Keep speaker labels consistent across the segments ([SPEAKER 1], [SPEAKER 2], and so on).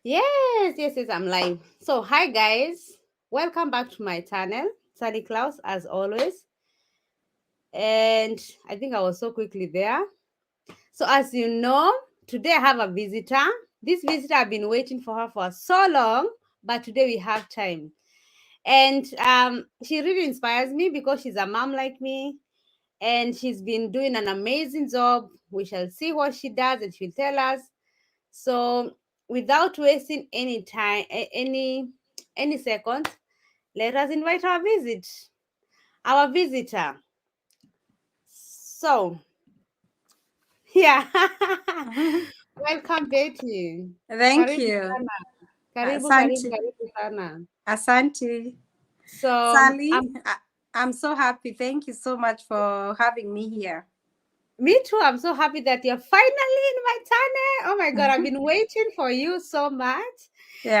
[SPEAKER 1] Yes, I'm live. So, hi guys, welcome back to my channel, Sallieklaus, as always. And I think I was so quickly there. So, as you know, today I have a visitor. This visitor, I've been waiting for her for so long, but today we have time. And she really inspires me because she's a mom like me, and she's been doing an amazing job. We shall see what she does, and she'll tell us. So, without wasting any time, any seconds, let us invite our visitor. So, yeah, welcome Betty.
[SPEAKER 2] Thank
[SPEAKER 1] Karibu
[SPEAKER 2] you.
[SPEAKER 1] sana, karibu, karibu,
[SPEAKER 2] Asante.
[SPEAKER 1] karibu sana.
[SPEAKER 2] Asante.
[SPEAKER 1] So,
[SPEAKER 2] Sally, I'm so happy. Thank you so much for having me here.
[SPEAKER 1] me too. I'm so happy that you're finally in my channel. Oh my God, I've been waiting for you so much.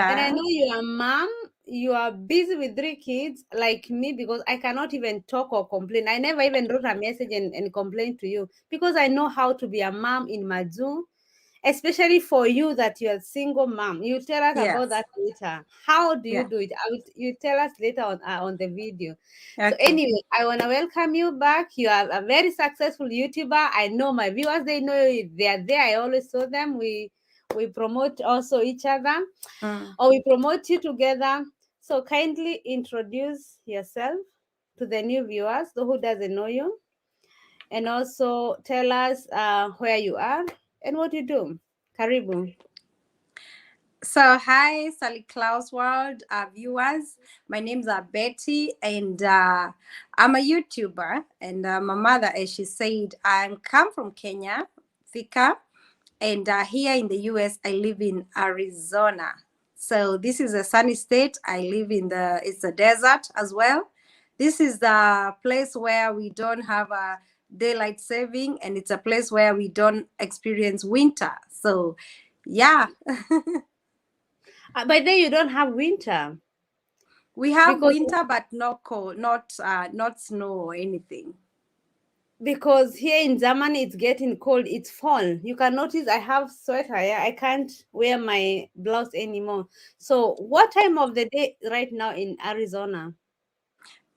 [SPEAKER 1] And I
[SPEAKER 2] Yeah.
[SPEAKER 1] know you are a mom, you are busy with 3 kids like me because I cannot even talk or complain. I never even wrote a message and complained to you because I know how to be a mom in Majoo, especially for you that you're a single mom. You tell us about
[SPEAKER 2] Yes.
[SPEAKER 1] that later. How do you
[SPEAKER 2] Yeah.
[SPEAKER 1] do it? You tell us later on the video. So
[SPEAKER 2] Okay.
[SPEAKER 1] anyway, I want to welcome you back. You are a very successful YouTuber. I know my viewers, they know you. They are there. I always saw them. We promote also each other,
[SPEAKER 2] Mm.
[SPEAKER 1] or we promote you together. So kindly introduce yourself to the new viewers, those who doesn't know you, and also tell us where you are and what you do. Karibu.
[SPEAKER 2] So, hi, Sallieklaus World viewers. My name's Betty, and I'm a YouTuber and my mother, as she said. I come from Kenya, Thika, and here in the US, I live in Arizona. So this is a sunny state. I live in it's a desert as well. This is the place where we don't have a daylight saving, and it's a place where we don't experience winter. So, yeah.
[SPEAKER 1] By then you don't have winter
[SPEAKER 2] We have
[SPEAKER 1] because
[SPEAKER 2] winter, but not cold, not snow or anything.
[SPEAKER 1] here in Germany it's getting cold. It's fall. You can notice I have sweater. Yeah, I can't wear my blouse anymore. So what time of the day right now in Arizona?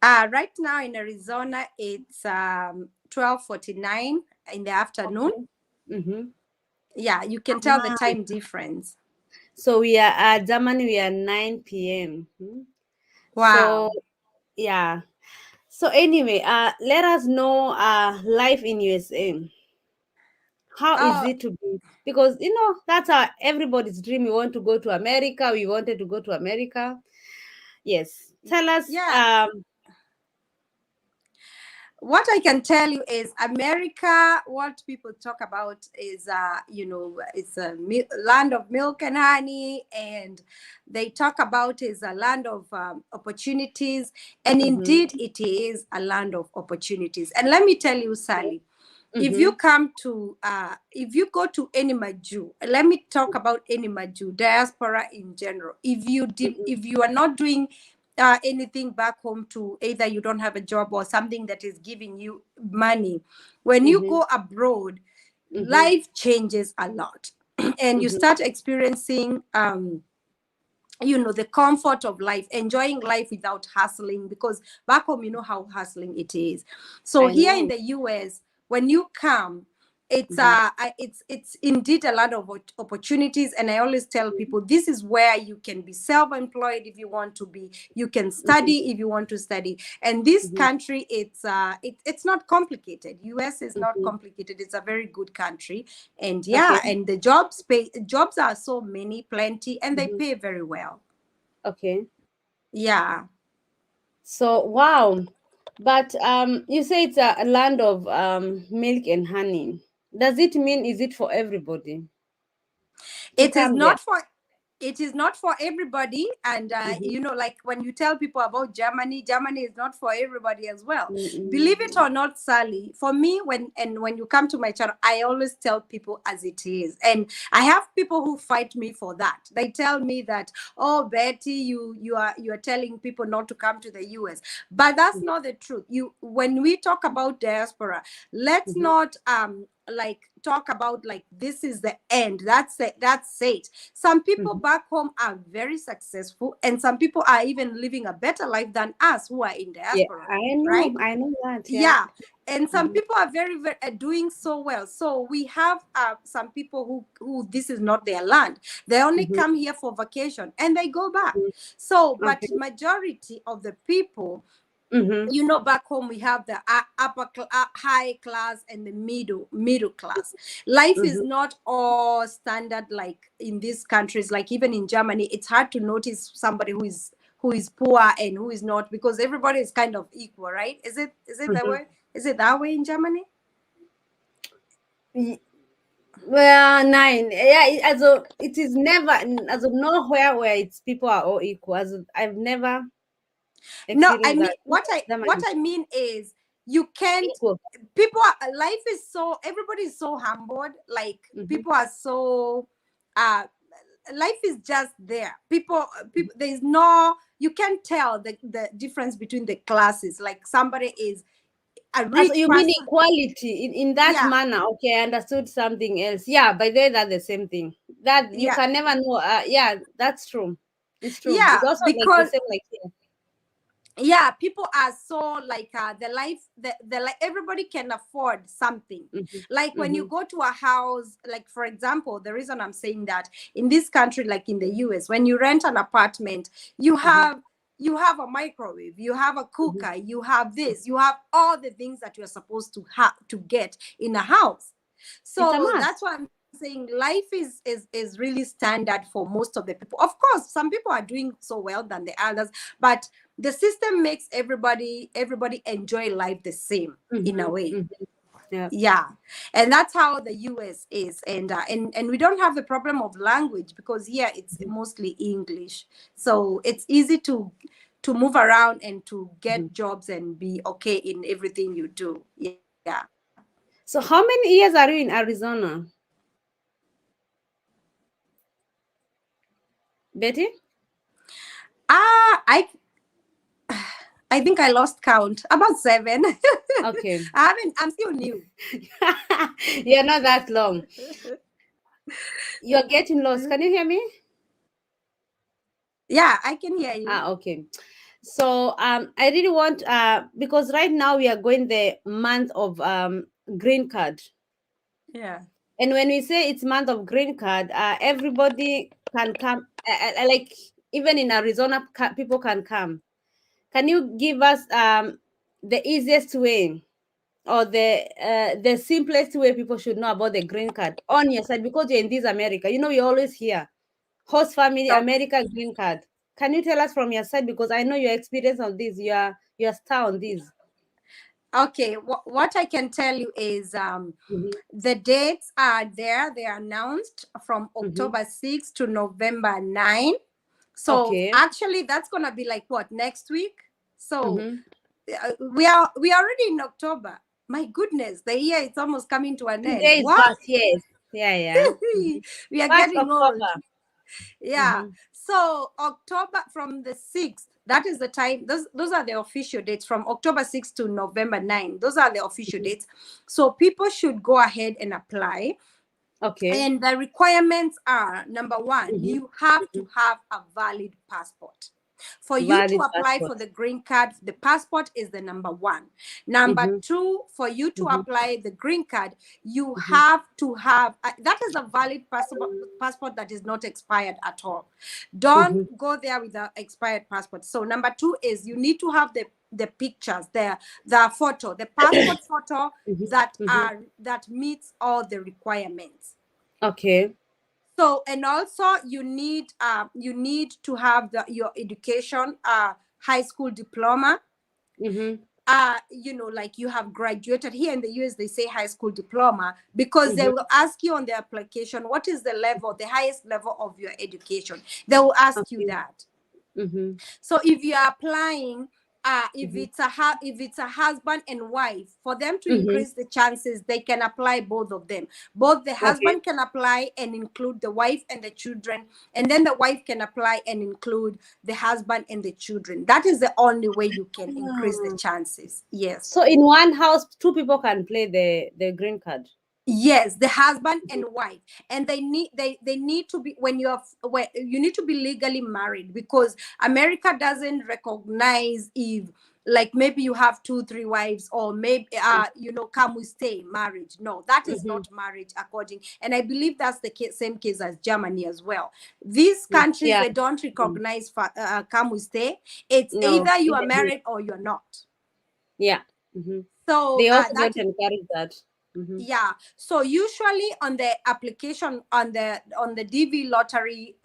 [SPEAKER 2] Right now in Arizona, it's 12:49 in the afternoon.
[SPEAKER 1] Okay. Mm-hmm.
[SPEAKER 2] Yeah, you can tell the time difference.
[SPEAKER 1] So we are Germany. We are 9 p.m. So
[SPEAKER 2] Wow.
[SPEAKER 1] yeah. So anyway, let us know life in USA. How is
[SPEAKER 2] Oh,
[SPEAKER 1] it to be? Because that's everybody's dream. We want to go to America. We wanted to go to America. Yes. Tell us.
[SPEAKER 2] yeah. What I can tell you is America, what people talk about is, it's a land of milk and honey. And they talk about is a land of opportunities. And
[SPEAKER 1] Mm-hmm,
[SPEAKER 2] indeed, it is a land of opportunities. And let me tell you, Sally, if
[SPEAKER 1] mm-hmm,
[SPEAKER 2] you if you go to any Maju, let me talk about any Maju, diaspora in general.
[SPEAKER 1] mm-hmm,
[SPEAKER 2] If you are not doing anything back home, to either you don't have a job or something that is giving you money, when you
[SPEAKER 1] mm-hmm,
[SPEAKER 2] go abroad,
[SPEAKER 1] mm-hmm,
[SPEAKER 2] life changes a lot. And you
[SPEAKER 1] mm-hmm.
[SPEAKER 2] start experiencing the comfort of life, enjoying life without hustling, because back home you know how hustling it is. So
[SPEAKER 1] I
[SPEAKER 2] here in
[SPEAKER 1] know.
[SPEAKER 2] the US, when you come,
[SPEAKER 1] Mm-hmm,
[SPEAKER 2] it's indeed a lot of opportunities. And I always tell people, this is where you can be self-employed if you want to be, you can
[SPEAKER 1] mm-hmm,
[SPEAKER 2] study if you want to study. And this
[SPEAKER 1] mm-hmm,
[SPEAKER 2] country, it's not complicated. US is not
[SPEAKER 1] mm-hmm.
[SPEAKER 2] complicated. It's a very good country. And
[SPEAKER 1] Okay.
[SPEAKER 2] yeah, and the jobs are so many, plenty, and they
[SPEAKER 1] Mm-hmm.
[SPEAKER 2] pay very well.
[SPEAKER 1] Okay.
[SPEAKER 2] Yeah.
[SPEAKER 1] So wow. But you say it's a land of milk and honey. Does it mean is it for everybody to
[SPEAKER 2] It is
[SPEAKER 1] come there?
[SPEAKER 2] not for it is not for everybody. And
[SPEAKER 1] Mm-hmm,
[SPEAKER 2] like when you tell people about Germany is not for everybody as well. Believe it
[SPEAKER 1] mm-hmm,
[SPEAKER 2] or not, Sally, for me, when you come to my channel, I always tell people as it is. And I have people who fight me for that. They tell me that, oh, Betty, you are telling people not to come to the US. But that's not the truth. You When we talk about diaspora, let's
[SPEAKER 1] mm-hmm,
[SPEAKER 2] not like talk about like this is the end, that's it, that's it. Some people
[SPEAKER 1] Mhm.
[SPEAKER 2] back home are very successful, and some people are even living a better life than us who are in
[SPEAKER 1] Yeah,
[SPEAKER 2] diaspora, right?
[SPEAKER 1] I know that. Yeah.
[SPEAKER 2] Yeah. And some
[SPEAKER 1] Mhm.
[SPEAKER 2] people are very doing so well. So we have some people who this is not their land, they only
[SPEAKER 1] Mhm.
[SPEAKER 2] come here for vacation and they go back.
[SPEAKER 1] Mhm.
[SPEAKER 2] So but
[SPEAKER 1] Okay.
[SPEAKER 2] majority of the people,
[SPEAKER 1] Mhm.
[SPEAKER 2] you know, back home we have the high class and the middle class. Life is
[SPEAKER 1] Mhm.
[SPEAKER 2] not all standard like in these countries. Like even in Germany, it's hard to notice somebody who is poor and who is not, because everybody is kind of equal, right? Is it that
[SPEAKER 1] Mhm.
[SPEAKER 2] way? Is it that way in Germany?
[SPEAKER 1] Y- Well, nine. Yeah, also it is never as of nowhere where it's people are all equal. As I've never
[SPEAKER 2] No, I
[SPEAKER 1] experienced
[SPEAKER 2] mean
[SPEAKER 1] that.
[SPEAKER 2] what I mean is you can't,
[SPEAKER 1] Equal.
[SPEAKER 2] people are, life is so, everybody is so humbled, like
[SPEAKER 1] Mhm.
[SPEAKER 2] people are so uh life is just there. People, there's no, you can't tell the difference between the classes. Like somebody is a
[SPEAKER 1] So
[SPEAKER 2] rich
[SPEAKER 1] you mean
[SPEAKER 2] person.
[SPEAKER 1] equality in that
[SPEAKER 2] Yeah,
[SPEAKER 1] manner? Okay, I understood something else. Yeah, by the way, that's the same thing. That you
[SPEAKER 2] yeah,
[SPEAKER 1] can never know. Yeah, that's true. It's true. It's
[SPEAKER 2] yeah,
[SPEAKER 1] also like the
[SPEAKER 2] because
[SPEAKER 1] same like here.
[SPEAKER 2] yeah, people are so like the life, the like everybody can afford something.
[SPEAKER 1] Mm-hmm.
[SPEAKER 2] Like when you
[SPEAKER 1] Mm-hmm.
[SPEAKER 2] go to a house, like for example, the reason I'm saying that in this country, like in the US, when you rent an apartment, you
[SPEAKER 1] Mm-hmm.
[SPEAKER 2] have you have a microwave, you have a
[SPEAKER 1] Mm-hmm.
[SPEAKER 2] cooker, you have this, you have all the things that you're supposed to have to get in a house.
[SPEAKER 1] It's a
[SPEAKER 2] So that's
[SPEAKER 1] must.
[SPEAKER 2] why I'm saying life is really standard for most of the people. Of course, some people are doing so well than the others, but the system makes everybody enjoy life the same in a
[SPEAKER 1] Mm-hmm.
[SPEAKER 2] way.
[SPEAKER 1] Mm-hmm. Yeah.
[SPEAKER 2] Yeah. And that's how the US is. And we don't have the problem of language, because here it's
[SPEAKER 1] Mm-hmm.
[SPEAKER 2] mostly English, so it's easy to move around and to
[SPEAKER 1] Mm-hmm.
[SPEAKER 2] get jobs and be okay in everything you do. Yeah.
[SPEAKER 1] So how many years are you in Arizona, Betty?
[SPEAKER 2] I I think I lost count. About 7.
[SPEAKER 1] Okay.
[SPEAKER 2] I'm still new.
[SPEAKER 1] You're not that long. You're getting lost. Can you hear me?
[SPEAKER 2] Yeah, I can hear you.
[SPEAKER 1] Ah, okay. So I really want because right now we are going the month of green card.
[SPEAKER 2] Yeah.
[SPEAKER 1] And when we say it's month of green card, everybody can come. Like even in Arizona, people can come. Can you give us the easiest way or the simplest way people should know about the green card on your side, because you're in this America? You know, we always hear host family
[SPEAKER 2] So
[SPEAKER 1] America green card. Can you tell us from your side, because I know your experience on this. You are star on this.
[SPEAKER 2] okay, what I can tell you is
[SPEAKER 1] Mm-hmm.
[SPEAKER 2] the dates are there. They are announced from
[SPEAKER 1] Mm-hmm.
[SPEAKER 2] October 6th to November 9. So
[SPEAKER 1] Okay.
[SPEAKER 2] actually, that's gonna be like what, next week. So
[SPEAKER 1] Mm-hmm.
[SPEAKER 2] we are already in October. My goodness, the year is almost coming to an end.
[SPEAKER 1] Today is
[SPEAKER 2] What?
[SPEAKER 1] first, yes. Yeah, yeah. Mm-hmm.
[SPEAKER 2] We are
[SPEAKER 1] First
[SPEAKER 2] getting old.
[SPEAKER 1] October.
[SPEAKER 2] Yeah.
[SPEAKER 1] Mm-hmm.
[SPEAKER 2] So October from the 6th, that is the time. Those are the official dates from October 6th to November 9. Those are the official
[SPEAKER 1] Mm-hmm.
[SPEAKER 2] dates. So people should go ahead and apply.
[SPEAKER 1] Okay.
[SPEAKER 2] And the requirements are, number one,
[SPEAKER 1] Mm-hmm.
[SPEAKER 2] you have
[SPEAKER 1] Mm-hmm.
[SPEAKER 2] to have a valid passport. For you to
[SPEAKER 1] Valid
[SPEAKER 2] apply
[SPEAKER 1] passport.
[SPEAKER 2] for the green card, the passport is the number one. Number
[SPEAKER 1] Mm-hmm.
[SPEAKER 2] two, for you to
[SPEAKER 1] Mm-hmm.
[SPEAKER 2] apply the green card, you
[SPEAKER 1] Mm-hmm.
[SPEAKER 2] have to have that is a valid passport that is not expired at all. Don't
[SPEAKER 1] Mm-hmm.
[SPEAKER 2] go there with the expired passport. So number two is you need to have the pictures, the photo, the passport photo
[SPEAKER 1] Mm-hmm.
[SPEAKER 2] that
[SPEAKER 1] Mm-hmm.
[SPEAKER 2] are that meets all the requirements.
[SPEAKER 1] Okay.
[SPEAKER 2] So, and also you need to have your education, high school diploma.
[SPEAKER 1] Mm-hmm.
[SPEAKER 2] Like you have graduated. Here in the US they say high school diploma, because they
[SPEAKER 1] Mm-hmm.
[SPEAKER 2] will ask you on the application what is the level, the highest level of your education. They will ask you
[SPEAKER 1] Okay.
[SPEAKER 2] that.
[SPEAKER 1] Mm-hmm.
[SPEAKER 2] So if you are applying, if
[SPEAKER 1] Mm-hmm.
[SPEAKER 2] it's a husband and wife, for them to
[SPEAKER 1] Mm-hmm.
[SPEAKER 2] increase the chances, they can apply both of them. Both the
[SPEAKER 1] Okay.
[SPEAKER 2] husband can apply and include the wife and the children, and then the wife can apply and include the husband and the children. That is the only way you can increase the
[SPEAKER 1] Ah.
[SPEAKER 2] chances. Yes.
[SPEAKER 1] So in one house, two people can play the green card.
[SPEAKER 2] Yes, the husband and wife, and they need to be, when you need to be legally married, because America doesn't recognize if, like, maybe you have two, three wives, or maybe come we stay marriage. No, that is
[SPEAKER 1] Mm-hmm.
[SPEAKER 2] not marriage according. And I believe that's the same case as Germany as well. These countries,
[SPEAKER 1] Yeah.
[SPEAKER 2] they don't recognize come we stay. It's
[SPEAKER 1] No.
[SPEAKER 2] either you are married or you're not.
[SPEAKER 1] Yeah. Mm-hmm.
[SPEAKER 2] So
[SPEAKER 1] They also
[SPEAKER 2] that
[SPEAKER 1] don't encourage that. Mm-hmm.
[SPEAKER 2] yeah, so usually on the application, on the DV lottery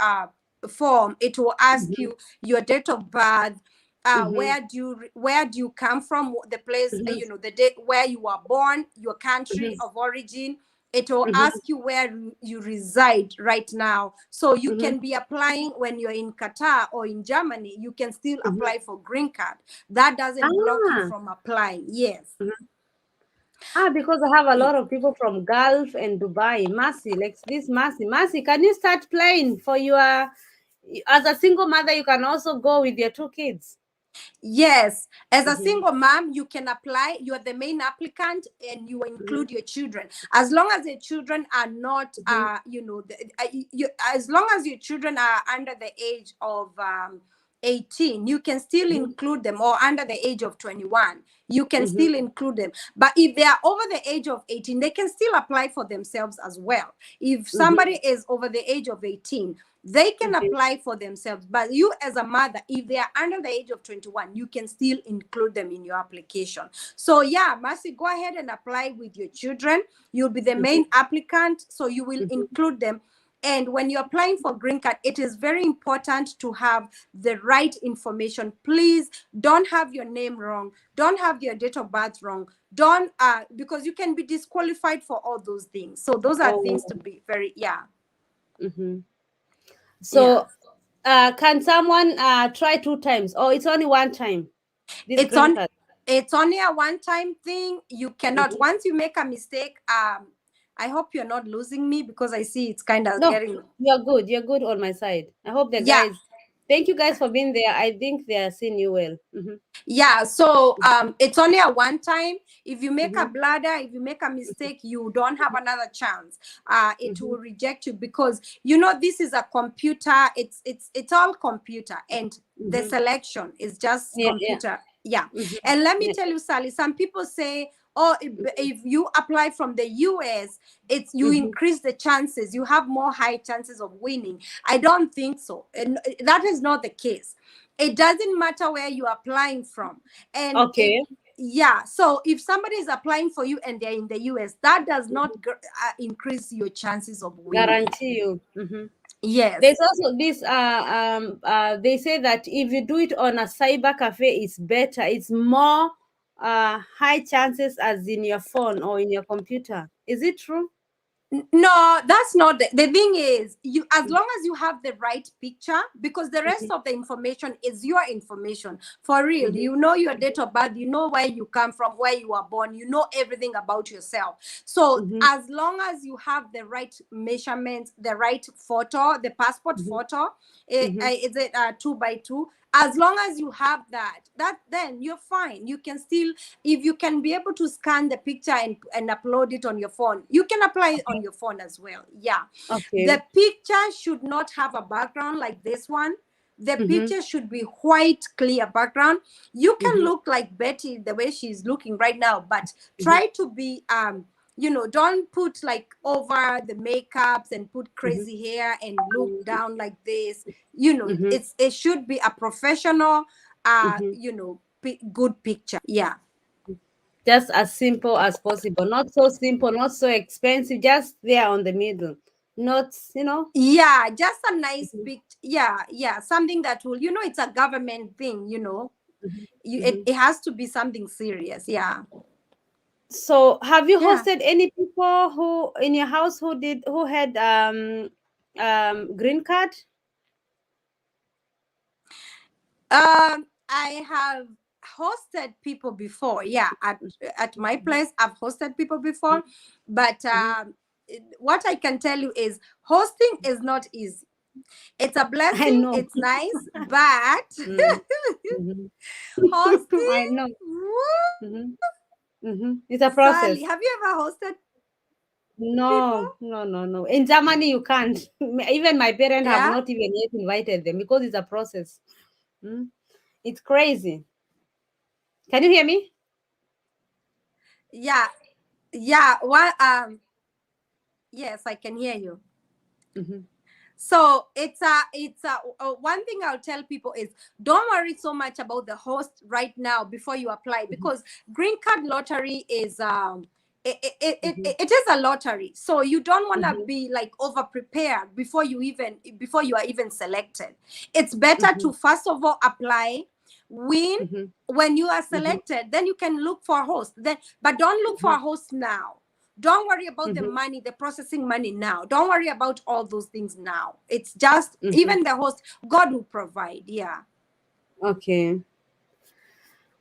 [SPEAKER 2] form, it will ask
[SPEAKER 1] Mm-hmm.
[SPEAKER 2] you your date of birth,
[SPEAKER 1] Mm-hmm.
[SPEAKER 2] where do you come from, the place,
[SPEAKER 1] Mm-hmm.
[SPEAKER 2] the date where you were born, your country
[SPEAKER 1] Mm-hmm.
[SPEAKER 2] of origin. It will
[SPEAKER 1] Mm-hmm.
[SPEAKER 2] ask you where you reside right now, so you
[SPEAKER 1] Mm-hmm.
[SPEAKER 2] can be applying when you're in Qatar or in Germany. You can still
[SPEAKER 1] Mm-hmm.
[SPEAKER 2] apply for green card. That doesn't block you
[SPEAKER 1] Ah.
[SPEAKER 2] from applying. Yes.
[SPEAKER 1] Mhm. Because I have a lot of people from Gulf and Dubai. Mercy, like this Mercy. Mercy, can you start playing for your, as a single mother, you can also go with your two kids.
[SPEAKER 2] Yes, as a
[SPEAKER 1] Mm-hmm.
[SPEAKER 2] single mom, you can apply. You're the main applicant, and you
[SPEAKER 1] Mm-hmm.
[SPEAKER 2] include your children. As long as your children are not,
[SPEAKER 1] Mm-hmm.
[SPEAKER 2] as long as your children are under the age of 18, you can still
[SPEAKER 1] Mm-hmm.
[SPEAKER 2] include them, or under the age of 21, you can
[SPEAKER 1] Mm-hmm.
[SPEAKER 2] still include them. But if they are over the age of 18, they can still apply for themselves as well. If
[SPEAKER 1] Mm-hmm.
[SPEAKER 2] somebody is over the age of 18, they can apply for themselves. But you, as a mother, if they are under the age of 21, you can still include them in your application. So yeah, Mercy, go ahead and apply with your children. You'll be the
[SPEAKER 1] Mm-hmm.
[SPEAKER 2] main applicant, so you will
[SPEAKER 1] Mm-hmm.
[SPEAKER 2] include them. And when you're applying for green card, it is very important to have the right information. Please don't have your name wrong. Don't have your date of birth wrong. Don't because you can be disqualified for all those things. So those are
[SPEAKER 1] Oh.
[SPEAKER 2] things to be very, yeah.
[SPEAKER 1] Mm-hmm.
[SPEAKER 2] Yeah.
[SPEAKER 1] So, can someone try two times, or it's only one time? This
[SPEAKER 2] It's
[SPEAKER 1] green
[SPEAKER 2] on
[SPEAKER 1] card.
[SPEAKER 2] it's only a one-time thing. You cannot,
[SPEAKER 1] Mm-hmm.
[SPEAKER 2] once you make a mistake, I hope you're not losing me, because I see it's kind of
[SPEAKER 1] No,
[SPEAKER 2] getting,
[SPEAKER 1] you're good. You're good on my side. I hope the
[SPEAKER 2] yeah.
[SPEAKER 1] guys. Thank you guys for being there. I think they are seeing you well. Mm-hmm.
[SPEAKER 2] Yeah, so it's only a one time. If you make a
[SPEAKER 1] Mm-hmm.
[SPEAKER 2] bladder, if you make a mistake, you don't have another chance. It
[SPEAKER 1] Mm-hmm.
[SPEAKER 2] will reject you, because this is a computer. It's all computer, and the
[SPEAKER 1] Mm-hmm.
[SPEAKER 2] selection is just
[SPEAKER 1] Yeah, yeah.
[SPEAKER 2] computer. Yeah,
[SPEAKER 1] Mm-hmm.
[SPEAKER 2] and let me
[SPEAKER 1] Yeah.
[SPEAKER 2] tell you, Sally. Some people say, "Oh, if you apply from the US, you
[SPEAKER 1] Mm-hmm.
[SPEAKER 2] increase the chances. You have more high chances of winning." I don't think so, and that is not the case. It doesn't matter where you're applying from. And
[SPEAKER 1] Okay.
[SPEAKER 2] yeah, so if somebody is applying for you and they're in the US, that does not increase your chances of winning.
[SPEAKER 1] Guarantee you. Mm-hmm.
[SPEAKER 2] Yes.
[SPEAKER 1] There's also this they say that if you do it on a cyber cafe, it's better. It's more high chances as in your phone or in your computer. Is it true?
[SPEAKER 2] No, that's not the thing is, you, as long as you have the right picture, because the rest
[SPEAKER 1] Mm-hmm.
[SPEAKER 2] of the information is your information. For real,
[SPEAKER 1] Mm-hmm.
[SPEAKER 2] you know your date of birth, you know where you come from, where you were born, you know everything about yourself. So
[SPEAKER 1] Mm-hmm.
[SPEAKER 2] as long as you have the right measurements, the right photo, the passport
[SPEAKER 1] Mm-hmm.
[SPEAKER 2] photo,
[SPEAKER 1] Mm-hmm.
[SPEAKER 2] is it 2 by 2? As long as you have that, then you're fine. You can still, if you can be able to scan the picture and upload it on your phone, you can apply it on your phone as well. Yeah,
[SPEAKER 1] Okay.
[SPEAKER 2] the picture should not have a background like this one. The
[SPEAKER 1] Mm-hmm.
[SPEAKER 2] picture should be white, clear background. You can
[SPEAKER 1] Mm-hmm.
[SPEAKER 2] look like Betty the way she's looking right now, but
[SPEAKER 1] Mm-hmm.
[SPEAKER 2] try to be don't put like over the makeups and put
[SPEAKER 1] Mm-hmm.
[SPEAKER 2] crazy hair and look down like this.
[SPEAKER 1] Mm-hmm.
[SPEAKER 2] It should be a professional
[SPEAKER 1] Mm-hmm.
[SPEAKER 2] good picture. Yeah.
[SPEAKER 1] Just as simple as possible. Not so simple, not so expensive, just there on the middle. Not.
[SPEAKER 2] Yeah, just a nice
[SPEAKER 1] Mhm.
[SPEAKER 2] picture. Yeah, something that will, it's a government thing.
[SPEAKER 1] Mhm.
[SPEAKER 2] It,
[SPEAKER 1] Mhm.
[SPEAKER 2] it has to be something serious. Yeah.
[SPEAKER 1] So, have you
[SPEAKER 2] Yeah.
[SPEAKER 1] hosted any people who in your house who had green card?
[SPEAKER 2] I have hosted people before. Yeah, at my place, I've hosted people before, but
[SPEAKER 1] Mhm.
[SPEAKER 2] what I can tell you is hosting is not easy. It's a
[SPEAKER 1] I
[SPEAKER 2] blessing.
[SPEAKER 1] know.
[SPEAKER 2] It's nice, but
[SPEAKER 1] Mm. Mhm. I
[SPEAKER 2] hosting.
[SPEAKER 1] know.
[SPEAKER 2] Woo,
[SPEAKER 1] Mhm. Mhm. It's a
[SPEAKER 2] Sally,
[SPEAKER 1] process.
[SPEAKER 2] have you ever hosted?
[SPEAKER 1] No, no, no, no. In Germany, you can't. Even my parents have
[SPEAKER 2] Yeah,
[SPEAKER 1] not even yet invited them because it's a process. Mm. It's crazy. Can you hear me?
[SPEAKER 2] yeah, yeah. What? Yes, I can hear you.
[SPEAKER 1] Mm-hmm,
[SPEAKER 2] So it's a one thing I'll tell people is don't worry so much about the host right now before you apply,
[SPEAKER 1] mm-hmm,
[SPEAKER 2] because green card lottery is
[SPEAKER 1] mm-hmm,
[SPEAKER 2] it is a lottery, so you don't want to
[SPEAKER 1] mm-hmm,
[SPEAKER 2] be like over prepared before you are even selected. It's better
[SPEAKER 1] mm-hmm,
[SPEAKER 2] to first of all apply, win.
[SPEAKER 1] mm-hmm,
[SPEAKER 2] When you are
[SPEAKER 1] mm-hmm,
[SPEAKER 2] selected, then you can look for a host, then but don't look for a host now. Don't worry about the
[SPEAKER 1] mm-hmm,
[SPEAKER 2] money, the processing money now. Don't worry about all those things now. It's just
[SPEAKER 1] mm-hmm.
[SPEAKER 2] even the host, God will provide. Yeah.
[SPEAKER 1] Okay.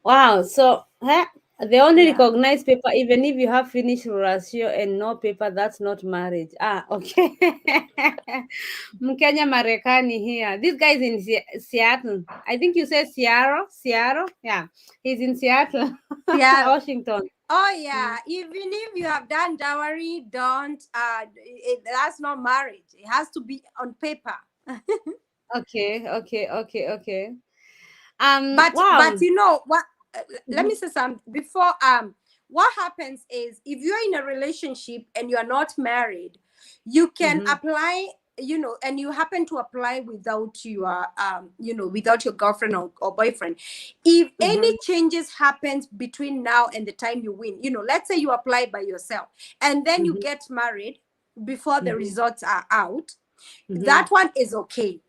[SPEAKER 1] Wow. So, the only
[SPEAKER 2] Yeah.
[SPEAKER 1] recognized paper, even if you have finished ratio and no paper, that's not marriage. Ah, okay. Mkenya Marekani here. This guy is in Seattle. I think you said Seattle. Seattle. Yeah, he's in Seattle,
[SPEAKER 2] Yeah.
[SPEAKER 1] Washington.
[SPEAKER 2] Oh yeah.
[SPEAKER 1] Mm.
[SPEAKER 2] Even if you have done dowry, don't that's not marriage. It has to be on paper.
[SPEAKER 1] Okay. Okay. Okay. Okay.
[SPEAKER 2] But
[SPEAKER 1] Wow.
[SPEAKER 2] you know what, let me
[SPEAKER 1] Mhm,
[SPEAKER 2] say something before. What happens is if you're in a relationship and you're not married, you can
[SPEAKER 1] mhm,
[SPEAKER 2] apply, and you happen to apply without your without your girlfriend or boyfriend. If any
[SPEAKER 1] mhm,
[SPEAKER 2] changes happens between now and the time you win, let's say you apply by yourself and then you
[SPEAKER 1] mhm,
[SPEAKER 2] get married before the
[SPEAKER 1] mhm,
[SPEAKER 2] results are out,
[SPEAKER 1] mhm.
[SPEAKER 2] that one is okay.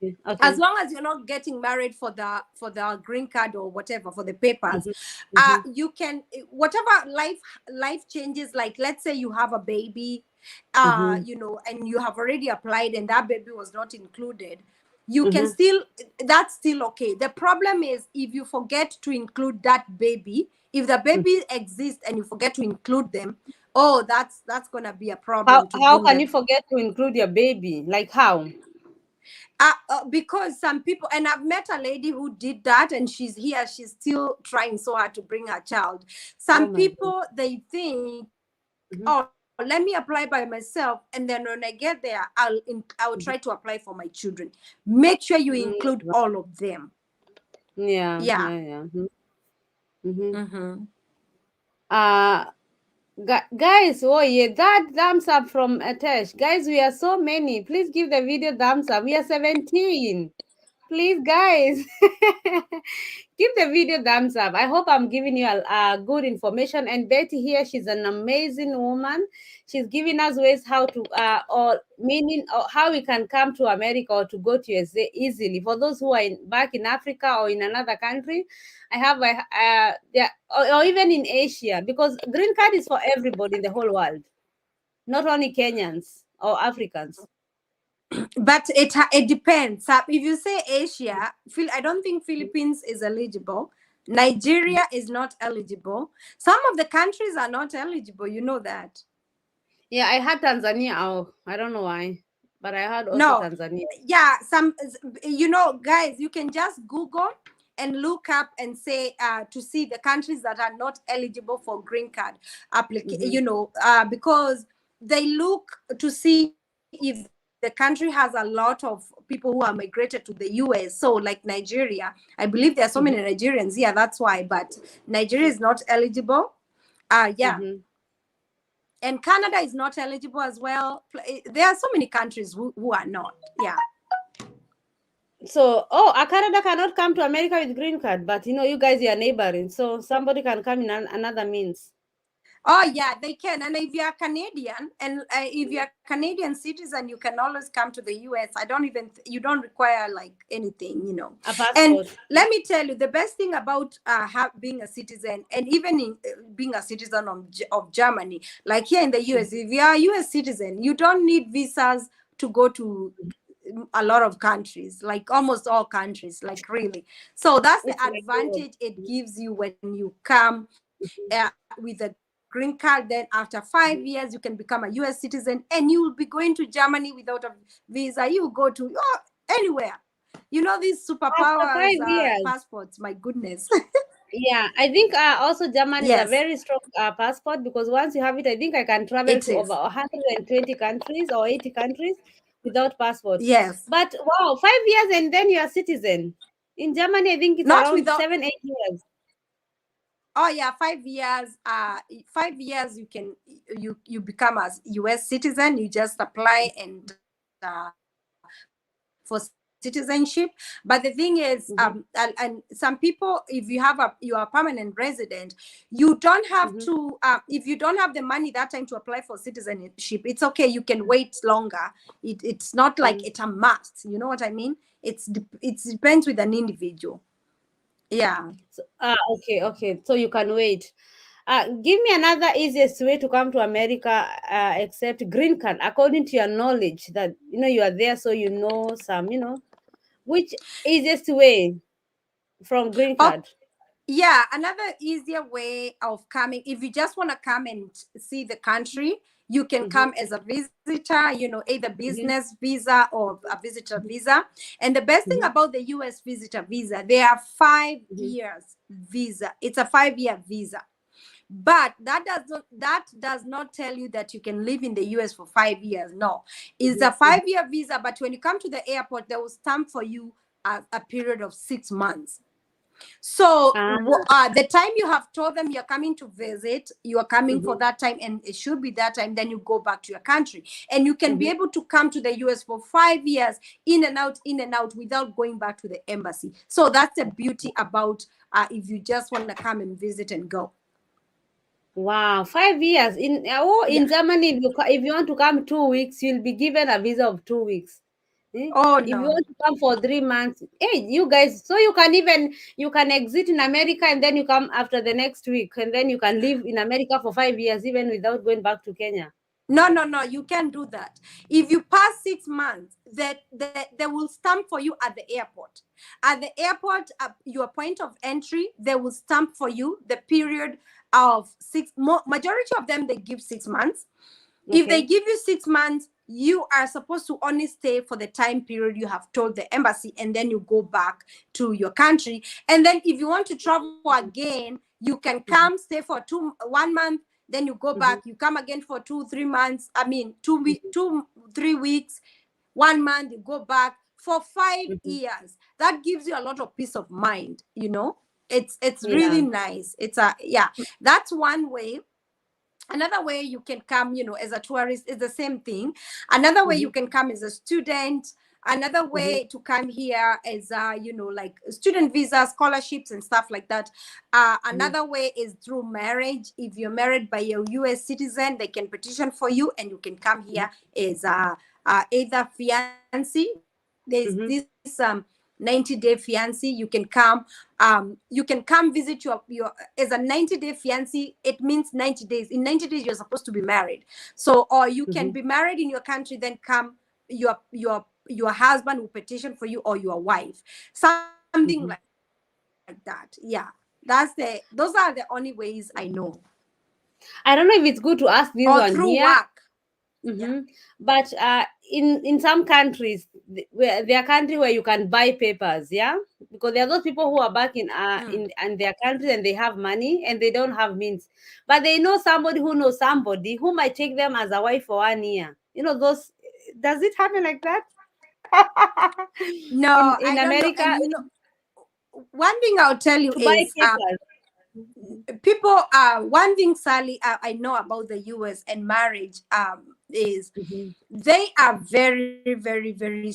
[SPEAKER 1] Okay.
[SPEAKER 2] As
[SPEAKER 1] Okay.
[SPEAKER 2] long as you're not getting married for the green card or whatever, for the papers,
[SPEAKER 1] Mhm, mhm,
[SPEAKER 2] you can, whatever life changes, like let's say you have a baby,
[SPEAKER 1] mhm,
[SPEAKER 2] and you have already applied and that baby was not included, you can
[SPEAKER 1] mhm,
[SPEAKER 2] still, that's still okay. The problem is if you forget to include that baby, if the
[SPEAKER 1] mhm.
[SPEAKER 2] baby exists and you forget to include them, oh, that's gonna be a
[SPEAKER 1] How
[SPEAKER 2] problem to
[SPEAKER 1] how
[SPEAKER 2] bring
[SPEAKER 1] can you
[SPEAKER 2] them.
[SPEAKER 1] forget to include your baby? Like how?
[SPEAKER 2] Because some people, and I've met a lady who did that, and she's here. She's still trying so hard to bring her child.
[SPEAKER 1] Oh
[SPEAKER 2] Some
[SPEAKER 1] my God.
[SPEAKER 2] people, they think, oh, let me
[SPEAKER 1] Mhm,
[SPEAKER 2] apply by myself, and then when I get there, I'll try to apply for my
[SPEAKER 1] mhm.
[SPEAKER 2] children. Make sure you include
[SPEAKER 1] Mm,
[SPEAKER 2] all of them.
[SPEAKER 1] yeah,
[SPEAKER 2] Yeah.
[SPEAKER 1] yeah, yeah. Mm-hmm.
[SPEAKER 2] Mm-hmm.
[SPEAKER 1] Uh, guys, oh yeah, that thumbs up from Atesh. Guys, we are so many. Please give the video thumbs up. We are 17. Please, guys. Give the video thumbs up. I hope I'm giving you a good information. And Betty here, she's an amazing woman. She's giving us ways how to or meaning or how we can come to America or to go to USA easily. For those who are back in Africa or in another country, I have a yeah, or even in Asia, because green card is for everybody in the whole world, not only Kenyans or Africans.
[SPEAKER 2] But it depends. If you say Asia, I don't think Philippines is eligible. Nigeria is not eligible. Some of the countries are not eligible. You know that.
[SPEAKER 1] Yeah, I had Tanzania. Oh, I don't know why, but I had also
[SPEAKER 2] No,
[SPEAKER 1] Tanzania.
[SPEAKER 2] yeah, guys, you can just Google and look up and say to see the countries that are not eligible for green card
[SPEAKER 1] Mm-hmm,
[SPEAKER 2] because they look to see if the country has a lot of people who are migrated to the US. So, like Nigeria, I believe there are so many
[SPEAKER 1] mm-hmm,
[SPEAKER 2] Nigerians here. That's why, but Nigeria is not eligible. Yeah,
[SPEAKER 1] mm-hmm.
[SPEAKER 2] and Canada is not eligible as well. There are so many countries who are not. Yeah.
[SPEAKER 1] So, a Canada cannot come to America with green card, but you guys are neighboring, so somebody can come in another means.
[SPEAKER 2] Oh yeah, they can. And if you are Canadian, and if you are Canadian citizen, you can always come to the US. I don't even you don't require like anything.
[SPEAKER 1] A
[SPEAKER 2] And
[SPEAKER 1] passport.
[SPEAKER 2] let me tell you, the best thing about being a citizen, and even in being a citizen of Germany, like here in the US, if you are a US citizen, you don't need visas to go to a lot of countries, like almost all countries, like really. So that's the
[SPEAKER 1] It's like Europe.
[SPEAKER 2] advantage it gives you when you come with a green card. Then after 5 years, you can become a US citizen, and you will be going to Germany without a visa. You go to anywhere. These
[SPEAKER 1] After
[SPEAKER 2] superpowers
[SPEAKER 1] 5 years.
[SPEAKER 2] passports. My goodness.
[SPEAKER 1] Yeah, I think also Germany is a
[SPEAKER 2] Yes,
[SPEAKER 1] very strong passport, because once you have it, I think I can travel
[SPEAKER 2] it
[SPEAKER 1] to over
[SPEAKER 2] is.
[SPEAKER 1] 120 countries or 80 countries without passport.
[SPEAKER 2] Yes,
[SPEAKER 1] But wow, 5 years and then you're a citizen. In Germany, I think it's
[SPEAKER 2] not
[SPEAKER 1] around
[SPEAKER 2] without.
[SPEAKER 1] 7, 8 years.
[SPEAKER 2] Oh yeah, 5 years. 5 years you can you become a U.S. citizen. You just apply and for citizenship. But the thing is, and
[SPEAKER 1] Mm-hmm,
[SPEAKER 2] some people, if you are a permanent resident, you don't have to.
[SPEAKER 1] mm-hmm,
[SPEAKER 2] If you don't have the money that time to apply for citizenship, it's okay. You can wait longer. It's not like
[SPEAKER 1] mm-hmm.
[SPEAKER 2] it's a must. You know what I mean? It depends with an individual. Yeah.
[SPEAKER 1] So, okay, okay. So you can wait. Give me another easiest way to come to America, except green card, according to your knowledge that you are there, so you know some, which easiest way from green card.
[SPEAKER 2] Yeah, another easier way of coming, if you just want to come and see the country, you can
[SPEAKER 1] Mm-hmm,
[SPEAKER 2] come as a visitor, either
[SPEAKER 1] mm-hmm,
[SPEAKER 2] business visa or a visitor visa. And the best thing
[SPEAKER 1] mm-hmm,
[SPEAKER 2] about the US visitor visa, they are five
[SPEAKER 1] mm-hmm.
[SPEAKER 2] years visa. It's a 5 year visa. But that does not tell you that you can live in the US for 5 years. No, it's a
[SPEAKER 1] Mhm,
[SPEAKER 2] 5 year visa. But when you come to the airport, they will stamp for you a period of 6 months. So
[SPEAKER 1] ah,
[SPEAKER 2] the time you have told them you're coming to visit, you are coming for
[SPEAKER 1] mhm,
[SPEAKER 2] that time, and it should be that time. Then you go back to your country, and you can be
[SPEAKER 1] mhm.
[SPEAKER 2] able to come to the US for 5 years, in and out, without going back to the embassy. So that's the beauty about if you just want to come and visit and go.
[SPEAKER 1] Wow, 5 years
[SPEAKER 2] Yeah.
[SPEAKER 1] in Germany. If you want to come 2 weeks, you'll be given a visa of 2 weeks. Eh?
[SPEAKER 2] Oh
[SPEAKER 1] If you
[SPEAKER 2] no.
[SPEAKER 1] want to come for 3 months, hey, you guys, so you can exit in America and then you come after the next week, and then you can live in America for 5 years even without going back to Kenya.
[SPEAKER 2] No, no, no, you can't do that. If you pass 6 months, that they will stamp for you at the airport. At the airport, at your point of entry, they will stamp for you the period of majority of them, they give 6 months. If they
[SPEAKER 1] Okay.
[SPEAKER 2] give you 6 months, you are supposed to only stay for the time period you have told the embassy, and then you go back to your country. And then if you want to travel again, you can come,
[SPEAKER 1] Mhm,
[SPEAKER 2] stay for 1 month, then you go
[SPEAKER 1] mhm,
[SPEAKER 2] back, you come again for 2 3 months, I mean 2 week
[SPEAKER 1] mhm,
[SPEAKER 2] 2 3 weeks, 1 month, you go back for five
[SPEAKER 1] mhm.
[SPEAKER 2] years That gives you a lot of peace of mind. It's really
[SPEAKER 1] Yeah.
[SPEAKER 2] nice. It's a Yeah, that's one way. Another way you can come, as a tourist, is the same thing. Another way you
[SPEAKER 1] Mhm,
[SPEAKER 2] can come as a student. Another
[SPEAKER 1] mhm,
[SPEAKER 2] way to come here is like student visa, scholarships, and stuff like that.
[SPEAKER 1] mhm,
[SPEAKER 2] Another way is through marriage. If you're married by a US citizen, they can petition for you, and you can come
[SPEAKER 1] mhm,
[SPEAKER 2] here as either fiancé. There's this
[SPEAKER 1] mhm,
[SPEAKER 2] 90-day fiancé. You can come visit your as a 90-day fiancé. It means 90 days. In 90 days you're supposed to be married. So, or you can
[SPEAKER 1] mhm,
[SPEAKER 2] be married in your country, then come, your husband will petition for you, or your wife, something like
[SPEAKER 1] mhm.
[SPEAKER 2] that. Yeah, those are the only ways I know.
[SPEAKER 1] I don't know if it's good to
[SPEAKER 2] Or
[SPEAKER 1] ask
[SPEAKER 2] through
[SPEAKER 1] this one
[SPEAKER 2] work.
[SPEAKER 1] here.
[SPEAKER 2] Yeah.
[SPEAKER 1] But in some countries, where there are country where you can buy papers, yeah, because there are those people who are back in their countries and they have money and they don't have means, but they know somebody who knows somebody who might take them as a wife for 1 year. Those. Does it happen like that?
[SPEAKER 2] No,
[SPEAKER 1] in
[SPEAKER 2] I don't know.
[SPEAKER 1] America,
[SPEAKER 2] And one thing I'll tell you
[SPEAKER 1] to buy
[SPEAKER 2] is,
[SPEAKER 1] papers.
[SPEAKER 2] people one thing, Sally, I know about the US and marriage, is
[SPEAKER 1] Mhm,
[SPEAKER 2] they are very, very, very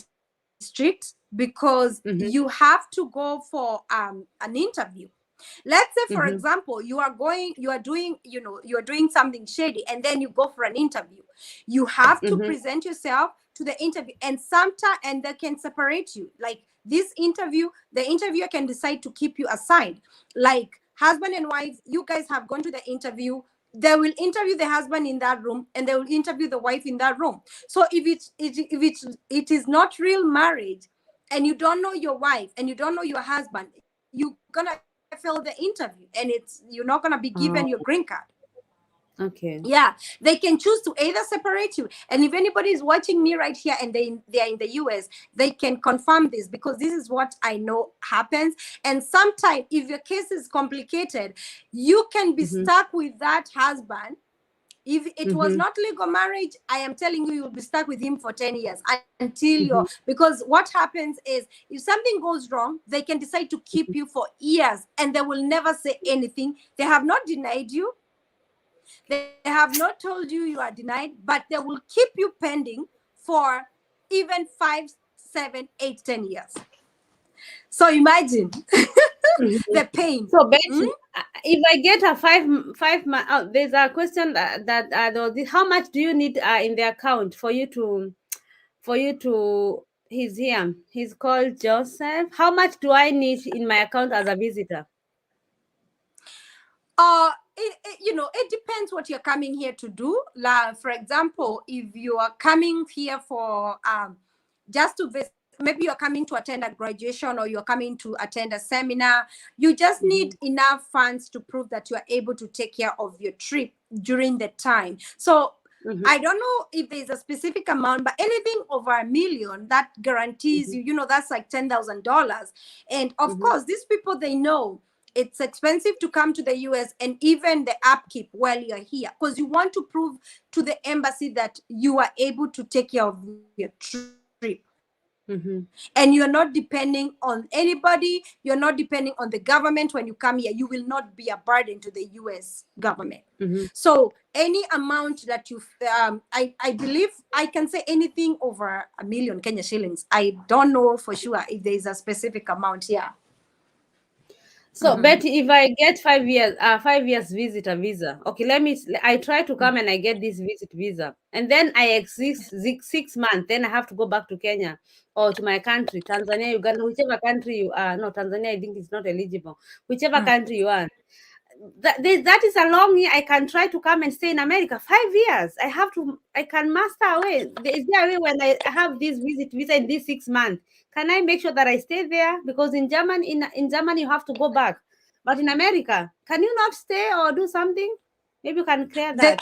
[SPEAKER 2] strict, because you have to
[SPEAKER 1] mhm,
[SPEAKER 2] go for an interview. Let's say, for example,
[SPEAKER 1] mhm,
[SPEAKER 2] you are doing something shady, and then you go for an interview. You have to
[SPEAKER 1] mhm,
[SPEAKER 2] present yourself to the interview, and sometime, and they can separate you. Like this interview, the interviewer can decide to keep you aside. Like husband and wife, you guys have gone to the interview. They will interview the husband in that room, and they will interview the wife in that room. So if it is not real marriage, and you don't know your wife and you don't know your husband, you're gonna fail the interview, and you're not gonna be given your
[SPEAKER 1] mhm.
[SPEAKER 2] green card.
[SPEAKER 1] Okay.
[SPEAKER 2] Yeah, they can choose to either separate you. And if anybody is watching me right here and they are in the US, they can confirm this, because this is what I know happens. And sometimes, if your case is complicated, you can be
[SPEAKER 1] Mm-hmm.
[SPEAKER 2] stuck with that husband. If it was
[SPEAKER 1] Mm-hmm.
[SPEAKER 2] not legal marriage, I am telling you, you'll be stuck with him for 10 years until you're,
[SPEAKER 1] Mm-hmm.
[SPEAKER 2] because what happens is, if something goes wrong, they can decide to keep you for years and they will never say anything. They have not denied you, they have not told you you are denied, but they will keep you pending for even 5, 7, 8, 10 years. So imagine
[SPEAKER 1] Mm-hmm.
[SPEAKER 2] the pain.
[SPEAKER 1] So
[SPEAKER 2] Hmm?
[SPEAKER 1] Betty, if I get a 5 month, there's a question how much do you need in the account for you to he's here. He's called Joseph. How much do I need in my account as a visitor?
[SPEAKER 2] It depends what you're coming here to do. For example, if you are coming here for just to visit, maybe you're coming to attend a graduation or you're coming to attend a seminar, you just
[SPEAKER 1] Mm-hmm.
[SPEAKER 2] need enough funds to prove that you are able to take care of your trip during the time. So
[SPEAKER 1] Mm-hmm.
[SPEAKER 2] I don't know if there's a specific amount, but anything over $1 million, that guarantees
[SPEAKER 1] Mm-hmm.
[SPEAKER 2] you, that's like $10,000. And of
[SPEAKER 1] Mm-hmm.
[SPEAKER 2] course, these people, they know it's expensive to come to the US, and even the upkeep while you're here, because you want to prove to the embassy that you are able to take care of your trip.
[SPEAKER 1] Mm-hmm.
[SPEAKER 2] And you're not depending on anybody, you're not depending on the government. When you come here, you will not be a burden to the US government.
[SPEAKER 1] Mm-hmm.
[SPEAKER 2] So any amount that you I believe I can say anything over 1 million Kenya shillings. I don't know for sure if there is a specific amount here.
[SPEAKER 1] So Betty, if I get 5 years, 5 years visitor visa, okay, I try to come and I get this visit visa, and then I exist 6 months, then I have to go back to Kenya or to my country, Tanzania, Uganda, whichever country you are. No, Tanzania, I think is not eligible. Whichever country you are, that is a long year. I can try to come and stay in America 5 years. I can master away. Is there a way when I have this visit visa in these 6 months? Can I make sure that I stay there? Because in Germany, in Germany, you have to go back. But in America, can you not stay or do something? Maybe you can clear
[SPEAKER 2] the,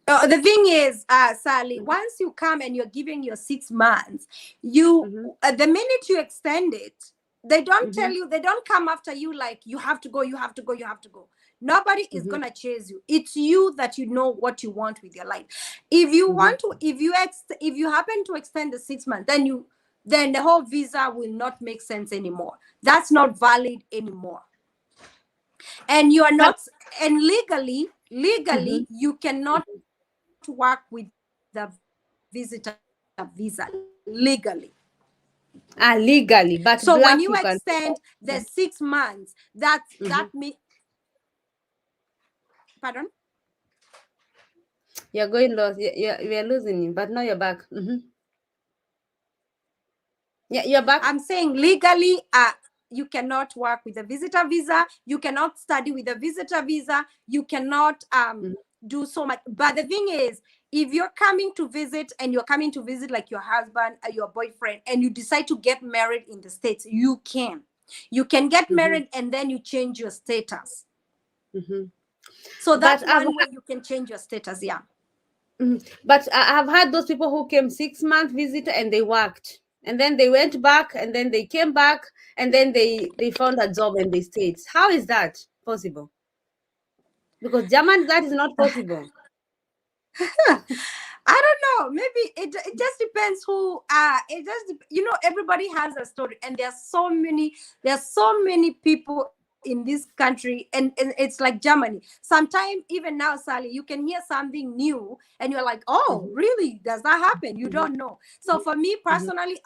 [SPEAKER 1] that.
[SPEAKER 2] the thing is, Sally, once you come and you're giving your 6 months, you
[SPEAKER 1] Mm-hmm.
[SPEAKER 2] the minute you extend it, they don't
[SPEAKER 1] Mm-hmm.
[SPEAKER 2] tell you, they don't come after you like you have to go, you have to go, you have to go. Nobody is
[SPEAKER 1] Mm-hmm.
[SPEAKER 2] gonna chase you. It's you that you know what you want with your life. If you
[SPEAKER 1] Mm-hmm.
[SPEAKER 2] want to, if you happen to extend the 6 months, then the whole visa will not make sense anymore. That's not valid anymore. And you are
[SPEAKER 1] Can,
[SPEAKER 2] not, and
[SPEAKER 1] mm-hmm.
[SPEAKER 2] legally you cannot work with a visitor visa legally.
[SPEAKER 1] Legally,
[SPEAKER 2] So
[SPEAKER 1] but
[SPEAKER 2] when you
[SPEAKER 1] black you can.
[SPEAKER 2] extend the 6 months, that
[SPEAKER 1] Mm-hmm.
[SPEAKER 2] means, pardon.
[SPEAKER 1] You're going lost. You're losing you, but now you're back. Mm-hmm. Yeah, you're back.
[SPEAKER 2] I'm saying legally, you cannot work with a visitor visa. You cannot study with a visitor visa. You cannot
[SPEAKER 1] Mm-hmm.
[SPEAKER 2] do so much. But the thing is, if you're coming to visit and you're coming to visit like your husband or your boyfriend, and you decide to get married in the States, you can. You can get
[SPEAKER 1] Mm-hmm.
[SPEAKER 2] married and then you change your status.
[SPEAKER 1] Mm-hmm.
[SPEAKER 2] So
[SPEAKER 1] But
[SPEAKER 2] that's one way you can change your status. Yeah.
[SPEAKER 1] but I've had those people who came 6 month visit and they worked, and then they went back, and then they came back, and then they found a job and they stayed. How is that possible? Because German, that is not possible.
[SPEAKER 2] I don't know. Maybe it just depends who. It just everybody has a story, and there's so many people in this country, and it's like Germany. Sometimes even now, Sally, you can hear something new, and you're like, "Oh,
[SPEAKER 1] Mm-hmm.
[SPEAKER 2] really? Does that happen?" You
[SPEAKER 1] Mm-hmm.
[SPEAKER 2] don't know. So for me
[SPEAKER 1] Mm-hmm.
[SPEAKER 2] personally,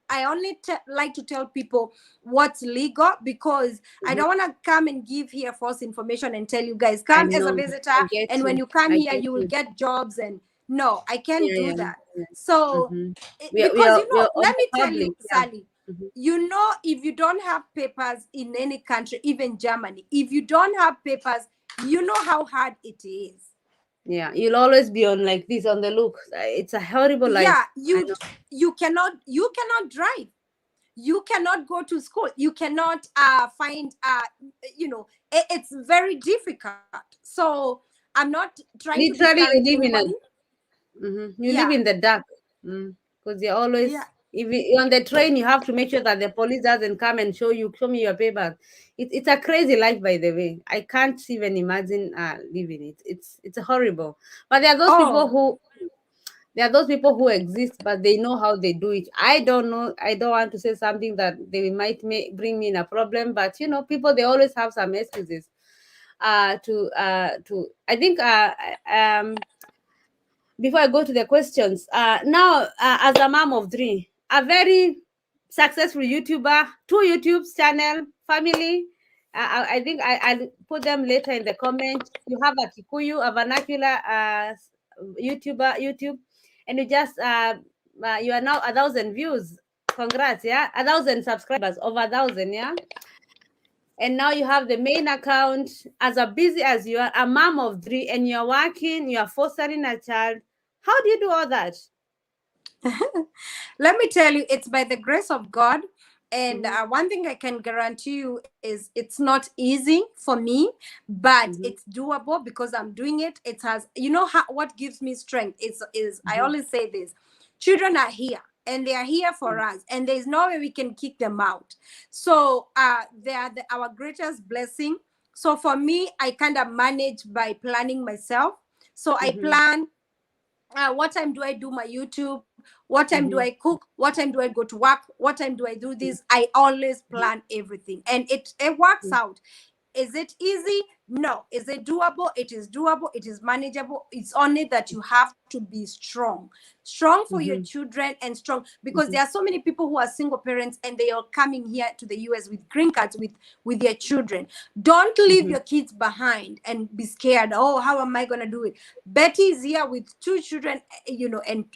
[SPEAKER 2] I only like to tell people what's legal, because I
[SPEAKER 1] Mm-hmm.
[SPEAKER 2] don't want to come and give here false information and tell you guys
[SPEAKER 1] I
[SPEAKER 2] come as a
[SPEAKER 1] know.
[SPEAKER 2] visitor,
[SPEAKER 1] I get
[SPEAKER 2] and when
[SPEAKER 1] you.
[SPEAKER 2] you come
[SPEAKER 1] I
[SPEAKER 2] here
[SPEAKER 1] get
[SPEAKER 2] you will
[SPEAKER 1] you.
[SPEAKER 2] get jobs. And no, I can't
[SPEAKER 1] Yeah,
[SPEAKER 2] do
[SPEAKER 1] yeah,
[SPEAKER 2] that.
[SPEAKER 1] yeah.
[SPEAKER 2] So
[SPEAKER 1] Mm-hmm.
[SPEAKER 2] because
[SPEAKER 1] We are on
[SPEAKER 2] let
[SPEAKER 1] the
[SPEAKER 2] me tell
[SPEAKER 1] public.
[SPEAKER 2] you,
[SPEAKER 1] Yeah.
[SPEAKER 2] Sally,
[SPEAKER 1] Mm-hmm.
[SPEAKER 2] if you don't have papers in any country, even Germany, if you don't have papers, you know how hard it is.
[SPEAKER 1] Yeah, you'll always be on like this on the look. It's a horrible
[SPEAKER 2] Yeah,
[SPEAKER 1] life. I know.
[SPEAKER 2] you cannot drive, you cannot go to school, you cannot find it's very difficult. So I'm not trying to
[SPEAKER 1] Literally, you
[SPEAKER 2] discourage
[SPEAKER 1] live in a
[SPEAKER 2] anybody.
[SPEAKER 1] you live
[SPEAKER 2] Yeah.
[SPEAKER 1] in the dark because you're always,
[SPEAKER 2] Yeah.
[SPEAKER 1] if you're on the train, you have to make sure that the police doesn't come and show me your papers. It's a crazy life, by the way. I can't even imagine living it. It's horrible. But
[SPEAKER 2] Oh,
[SPEAKER 1] there are those people who exist, but they know how they do it. I don't know. I don't want to say something that they might bring me in a problem, but people, they always have some excuses. To I think before I go to the questions, now as a mom of three, a very successful YouTuber, two YouTube channel, family. I think I'll put them later in the comment. You have a Kikuyu, a vernacular YouTube, and you are now 1,000 views. Congrats, yeah, 1,000 subscribers, over 1,000, yeah. And now you have the main account. As busy as you are, a mom of three, and you're working, you're fostering a child. How do you do all that?
[SPEAKER 2] let me tell you, it's by the grace of God. And
[SPEAKER 1] Mm-hmm,
[SPEAKER 2] one thing I can guarantee you is it's not easy for me, but
[SPEAKER 1] mm-hmm,
[SPEAKER 2] it's doable because I'm doing it. It has, what gives me strength is I
[SPEAKER 1] mm-hmm,
[SPEAKER 2] always say this: children are here and they are here for us, and there's no way we can kick them out. So they are our greatest blessing. So for me, I kind of manage by planning myself. So I
[SPEAKER 1] mm-hmm,
[SPEAKER 2] plan what time do I do my YouTube? What time do I
[SPEAKER 1] mm-hmm,
[SPEAKER 2] cook? What time do I go to work? What time do I do this? I always plan everything, and it works out. Is it easy? No. Is it doable? It is doable. It is manageable. It's only that you have to be strong for your
[SPEAKER 1] mm-hmm,
[SPEAKER 2] children, and strong because
[SPEAKER 1] mm-hmm,
[SPEAKER 2] there are so many people who are single parents and they are coming here to the US with green cards with their children. Don't leave
[SPEAKER 1] mm-hmm,
[SPEAKER 2] your kids behind and be scared. Oh, how am I going to do it? Betty is here with two children,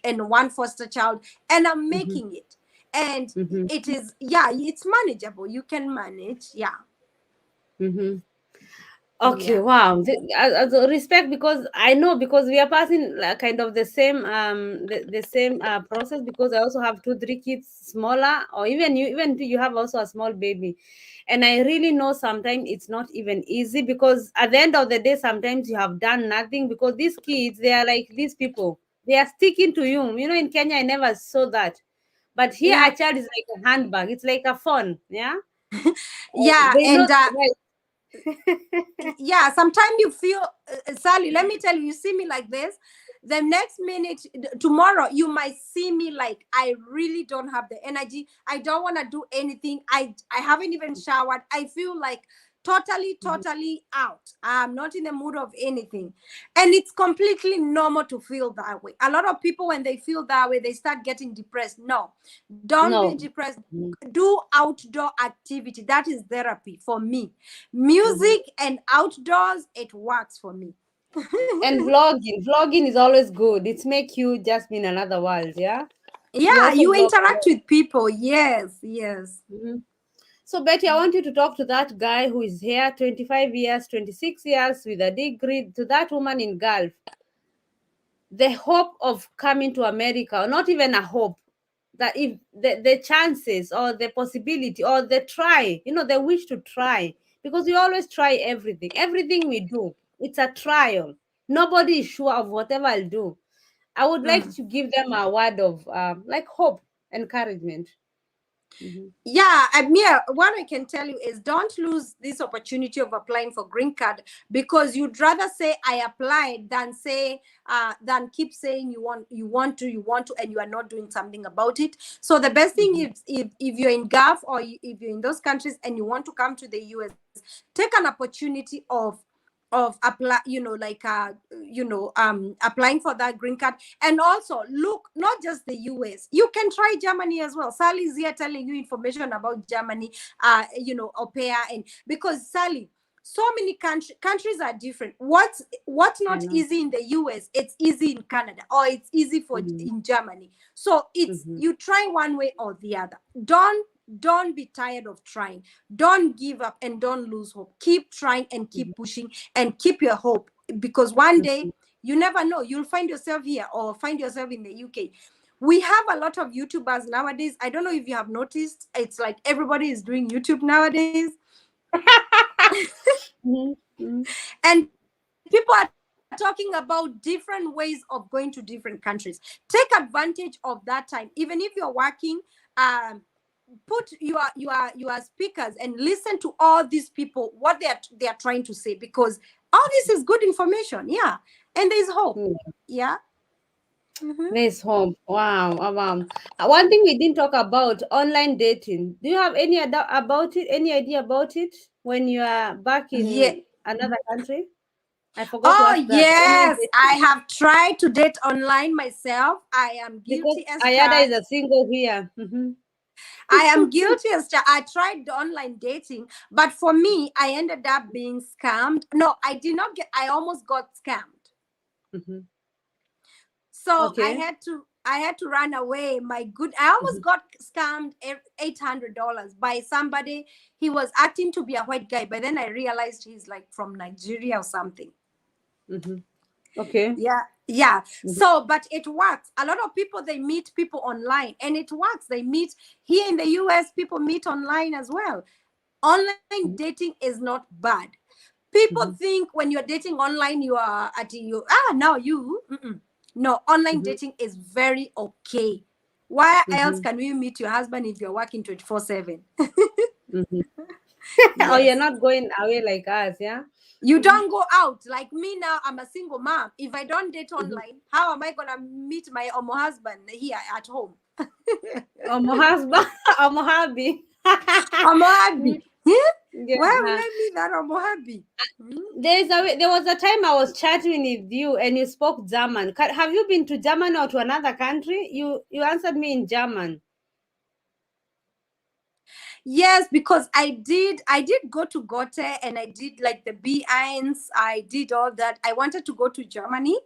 [SPEAKER 2] and one foster child, and I'm
[SPEAKER 1] mm-hmm,
[SPEAKER 2] making it. And
[SPEAKER 1] mm-hmm,
[SPEAKER 2] it is, yeah, it's manageable. You can manage. Yeah.
[SPEAKER 1] mm-hmm. Okay,
[SPEAKER 2] Yeah.
[SPEAKER 1] wow. As a respect, because I know, because we are passing kind of the same process, because I also have two, three kids smaller, or even you have also a small baby. And I really know sometimes it's not even easy, because at the end of the day, sometimes you have done nothing, because these kids, they are like these people. They are sticking to you. In Kenya, I never saw that. But here,
[SPEAKER 2] Yeah.
[SPEAKER 1] a child is like a handbag. It's like a phone. Yeah.
[SPEAKER 2] Yeah.
[SPEAKER 1] They know
[SPEAKER 2] And
[SPEAKER 1] the right.
[SPEAKER 2] yeah, sometimes you feel, Sally, let me tell you, you see me like this. The next minute, tomorrow, you might see me like I really don't have the energy. I don't want to do anything. I haven't even showered. I feel like totally out. I'm not in the mood of anything. And it's completely normal to feel that way. A lot of people, when they feel that way, they start getting depressed. No, don't be
[SPEAKER 1] No.
[SPEAKER 2] depressed.
[SPEAKER 1] Mhm,
[SPEAKER 2] Do outdoor activity. That is therapy for me.
[SPEAKER 1] mhm.
[SPEAKER 2] Music and outdoors, it works for me.
[SPEAKER 1] And vlogging is always good. It's make you just be in another world, yeah. You
[SPEAKER 2] Yeah,
[SPEAKER 1] also
[SPEAKER 2] you
[SPEAKER 1] vlog.
[SPEAKER 2] interact with people. Yes, yes.
[SPEAKER 1] Mhm. So Betty, I want you to talk to that guy who is here, 25 years, 26 years, with a degree, to that woman in Gulf. The hope of coming to America, or not even a hope, that if the chances, or the possibility, or the try, the wish to try, because we always try everything we do, it's a trial. Nobody is sure of whatever I'll do. I would like
[SPEAKER 2] Mm.
[SPEAKER 1] to give them a word of like hope, encouragement. Mm-hmm.
[SPEAKER 2] Yeah, Amir, what I can tell you is don't lose this opportunity of applying for green card, because you'd rather say I applied than keep saying you want to, and you are not doing something about it. So the best thing
[SPEAKER 1] Mm-hmm.
[SPEAKER 2] is, if you're in Gulf, or if you're in those countries and you want to come to the US, take an opportunity of apply, applying for that green card. And also look, not just the US, you can try Germany as well. Sally is here telling you information about Germany, au pair. And because, Sally, so many countries are different. What's
[SPEAKER 1] I
[SPEAKER 2] not
[SPEAKER 1] know.
[SPEAKER 2] easy in the US, it's easy in Canada, or it's easy for
[SPEAKER 1] Mm-hmm.
[SPEAKER 2] in Germany. So it's,
[SPEAKER 1] Mm-hmm.
[SPEAKER 2] you try one way or the other. Don't be tired of trying. Don't give up and don't lose hope. Keep trying and keep pushing and keep your hope, because one day, you never know, you'll find yourself here or find yourself in the UK. We have a lot of YouTubers nowadays. I don't know if you have noticed, it's like everybody is doing YouTube nowadays.
[SPEAKER 1] Mm-hmm. Mm-hmm.
[SPEAKER 2] And people are telling me, talking about different ways of going to different countries. Take advantage of that time. Even if you're working, put your speakers and listen to all these people, what they are trying to say, because all this is good information. Yeah. And there's hope. Yeah.
[SPEAKER 1] There's hope. Wow. Wow. One thing we didn't talk about, online dating. Do you have any about it? Any idea about it when you are back
[SPEAKER 2] Yeah.
[SPEAKER 1] in another country? I forgot to
[SPEAKER 2] Oh,
[SPEAKER 1] ask that. Online
[SPEAKER 2] yes.
[SPEAKER 1] dating.
[SPEAKER 2] I have tried to date online myself. I am
[SPEAKER 1] Because
[SPEAKER 2] guilty as
[SPEAKER 1] Ayada is
[SPEAKER 2] charged.
[SPEAKER 1] a single here. Mhm.
[SPEAKER 2] I am guilty as charged. I tried the online dating, but for me, I ended up being scammed. No, I did not get, I almost got scammed.
[SPEAKER 1] Mhm.
[SPEAKER 2] So
[SPEAKER 1] Okay.
[SPEAKER 2] I had to run away. I almost
[SPEAKER 1] Mhm.
[SPEAKER 2] got scammed $800 by somebody. He was acting to be a white guy, but then I realized he's like from Nigeria or something.
[SPEAKER 1] Mhm. Okay.
[SPEAKER 2] Yeah.
[SPEAKER 1] Mhm.
[SPEAKER 2] So, but it works. A lot of people, they meet people online, and it works. They meet here in the US, people meet online as well. Online dating is not bad. People
[SPEAKER 1] Mhm.
[SPEAKER 2] think when you're dating online, you are at you. Now you. Mm-mm. No, online
[SPEAKER 1] Mhm.
[SPEAKER 2] dating is very okay. Why else
[SPEAKER 1] Mhm.
[SPEAKER 2] can we meet your husband if you're working 24/7?
[SPEAKER 1] Mhm. Oh, you're
[SPEAKER 2] Yes.
[SPEAKER 1] not going away like us, yeah?
[SPEAKER 2] You
[SPEAKER 1] Mhm.
[SPEAKER 2] don't go out like me now. I'm a single mom. If I don't date
[SPEAKER 1] Mhm.
[SPEAKER 2] online, how am I gonna meet my husband here at home?
[SPEAKER 1] Oh, my husband. Oh, my hubby.
[SPEAKER 2] Happy. Yeah? Why will
[SPEAKER 1] Yeah.
[SPEAKER 2] I meet that Happy?
[SPEAKER 1] There was a time I was chatting with you and you spoke German. Have you been to Germany or to another country? You answered me in German.
[SPEAKER 2] Yes, because I did go to Goethe, and I did like the B1. I did all that. I wanted to go to Germany,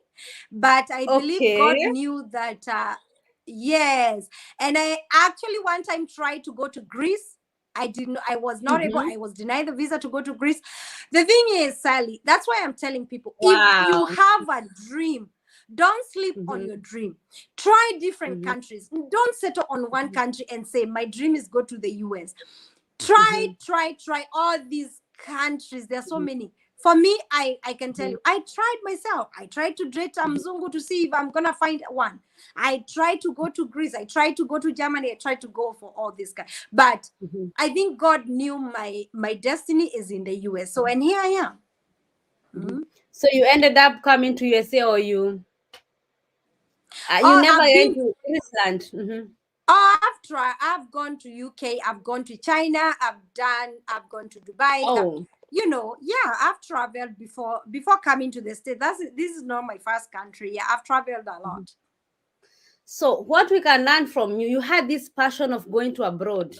[SPEAKER 2] but I believe
[SPEAKER 1] Okay.
[SPEAKER 2] God knew that. Yes, and I actually one time tried to go to Greece. I didn't. I was not able.
[SPEAKER 1] Mm-hmm.
[SPEAKER 2] I was denied the visa to go to Greece. The thing is, Sally, that's why I'm telling people: if you
[SPEAKER 1] Wow.
[SPEAKER 2] have a dream, don't sleep on
[SPEAKER 1] Mm-hmm.
[SPEAKER 2] your dream. Try different
[SPEAKER 1] Mm-hmm.
[SPEAKER 2] countries. Don't settle on one country and say my dream is go to the US.
[SPEAKER 1] Mm-hmm.
[SPEAKER 2] Try all these countries. There are so many. For me, I can tell
[SPEAKER 1] Mm-hmm.
[SPEAKER 2] you, I tried myself. I tried to date a Mzungu to see if I'm gonna find one. I tried to go to Greece. I tried to go to Germany. I tried to go for all this guy. But
[SPEAKER 1] Mm-hmm.
[SPEAKER 2] I think God knew my destiny is in the US. So, and here I am.
[SPEAKER 1] Mm-hmm.
[SPEAKER 2] Mhm.
[SPEAKER 1] So you ended up coming to USA, or you
[SPEAKER 2] Oh,
[SPEAKER 1] never went to Iceland? Mm-hmm.
[SPEAKER 2] I've tried. I've gone to UK. I've gone to China. I've gone to Dubai.
[SPEAKER 1] Oh.
[SPEAKER 2] Yeah, I've traveled before coming to the state. This is not my first country. Yeah, I've traveled a
[SPEAKER 1] Mm-hmm.
[SPEAKER 2] lot.
[SPEAKER 1] So what we can learn from you, you had this passion of going to abroad.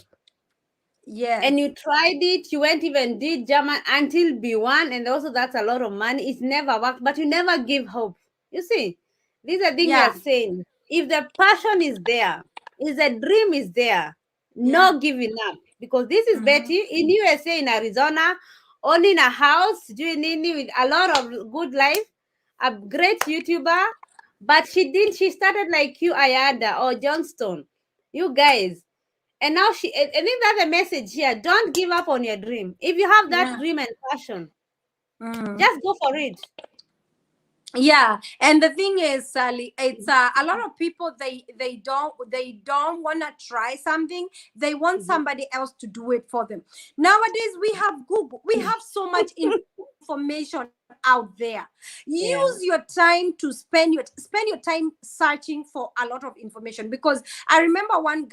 [SPEAKER 1] And
[SPEAKER 2] Yes.
[SPEAKER 1] you tried it, you went even did German until B1, and also that's a lot of money. It never worked, but you never give hope. You see, this is the thing we are
[SPEAKER 2] Yeah.
[SPEAKER 1] saying. If the passion is there, if the dream is there,
[SPEAKER 2] Yeah.
[SPEAKER 1] no giving up. Because this is
[SPEAKER 2] Mm-hmm.
[SPEAKER 1] Betty in USA, in Arizona, owning a house, doing Nini with a lot of good life, a great YouTuber. But she started like you, Ayada or Johnston. You guys, and now I think that's the message here. Don't give up on your dream. If you have that
[SPEAKER 2] Yeah.
[SPEAKER 1] dream and passion,
[SPEAKER 2] Mm.
[SPEAKER 1] just go for it.
[SPEAKER 2] Yeah, and the thing is, Sally, it's a lot of people, they don't want to try something. They want
[SPEAKER 1] Mhm.
[SPEAKER 2] somebody else to do it for them. Nowadays we have Google. We have so much information out there. Use
[SPEAKER 1] Yeah.
[SPEAKER 2] your time to spend your time searching for a lot of information, because I remember one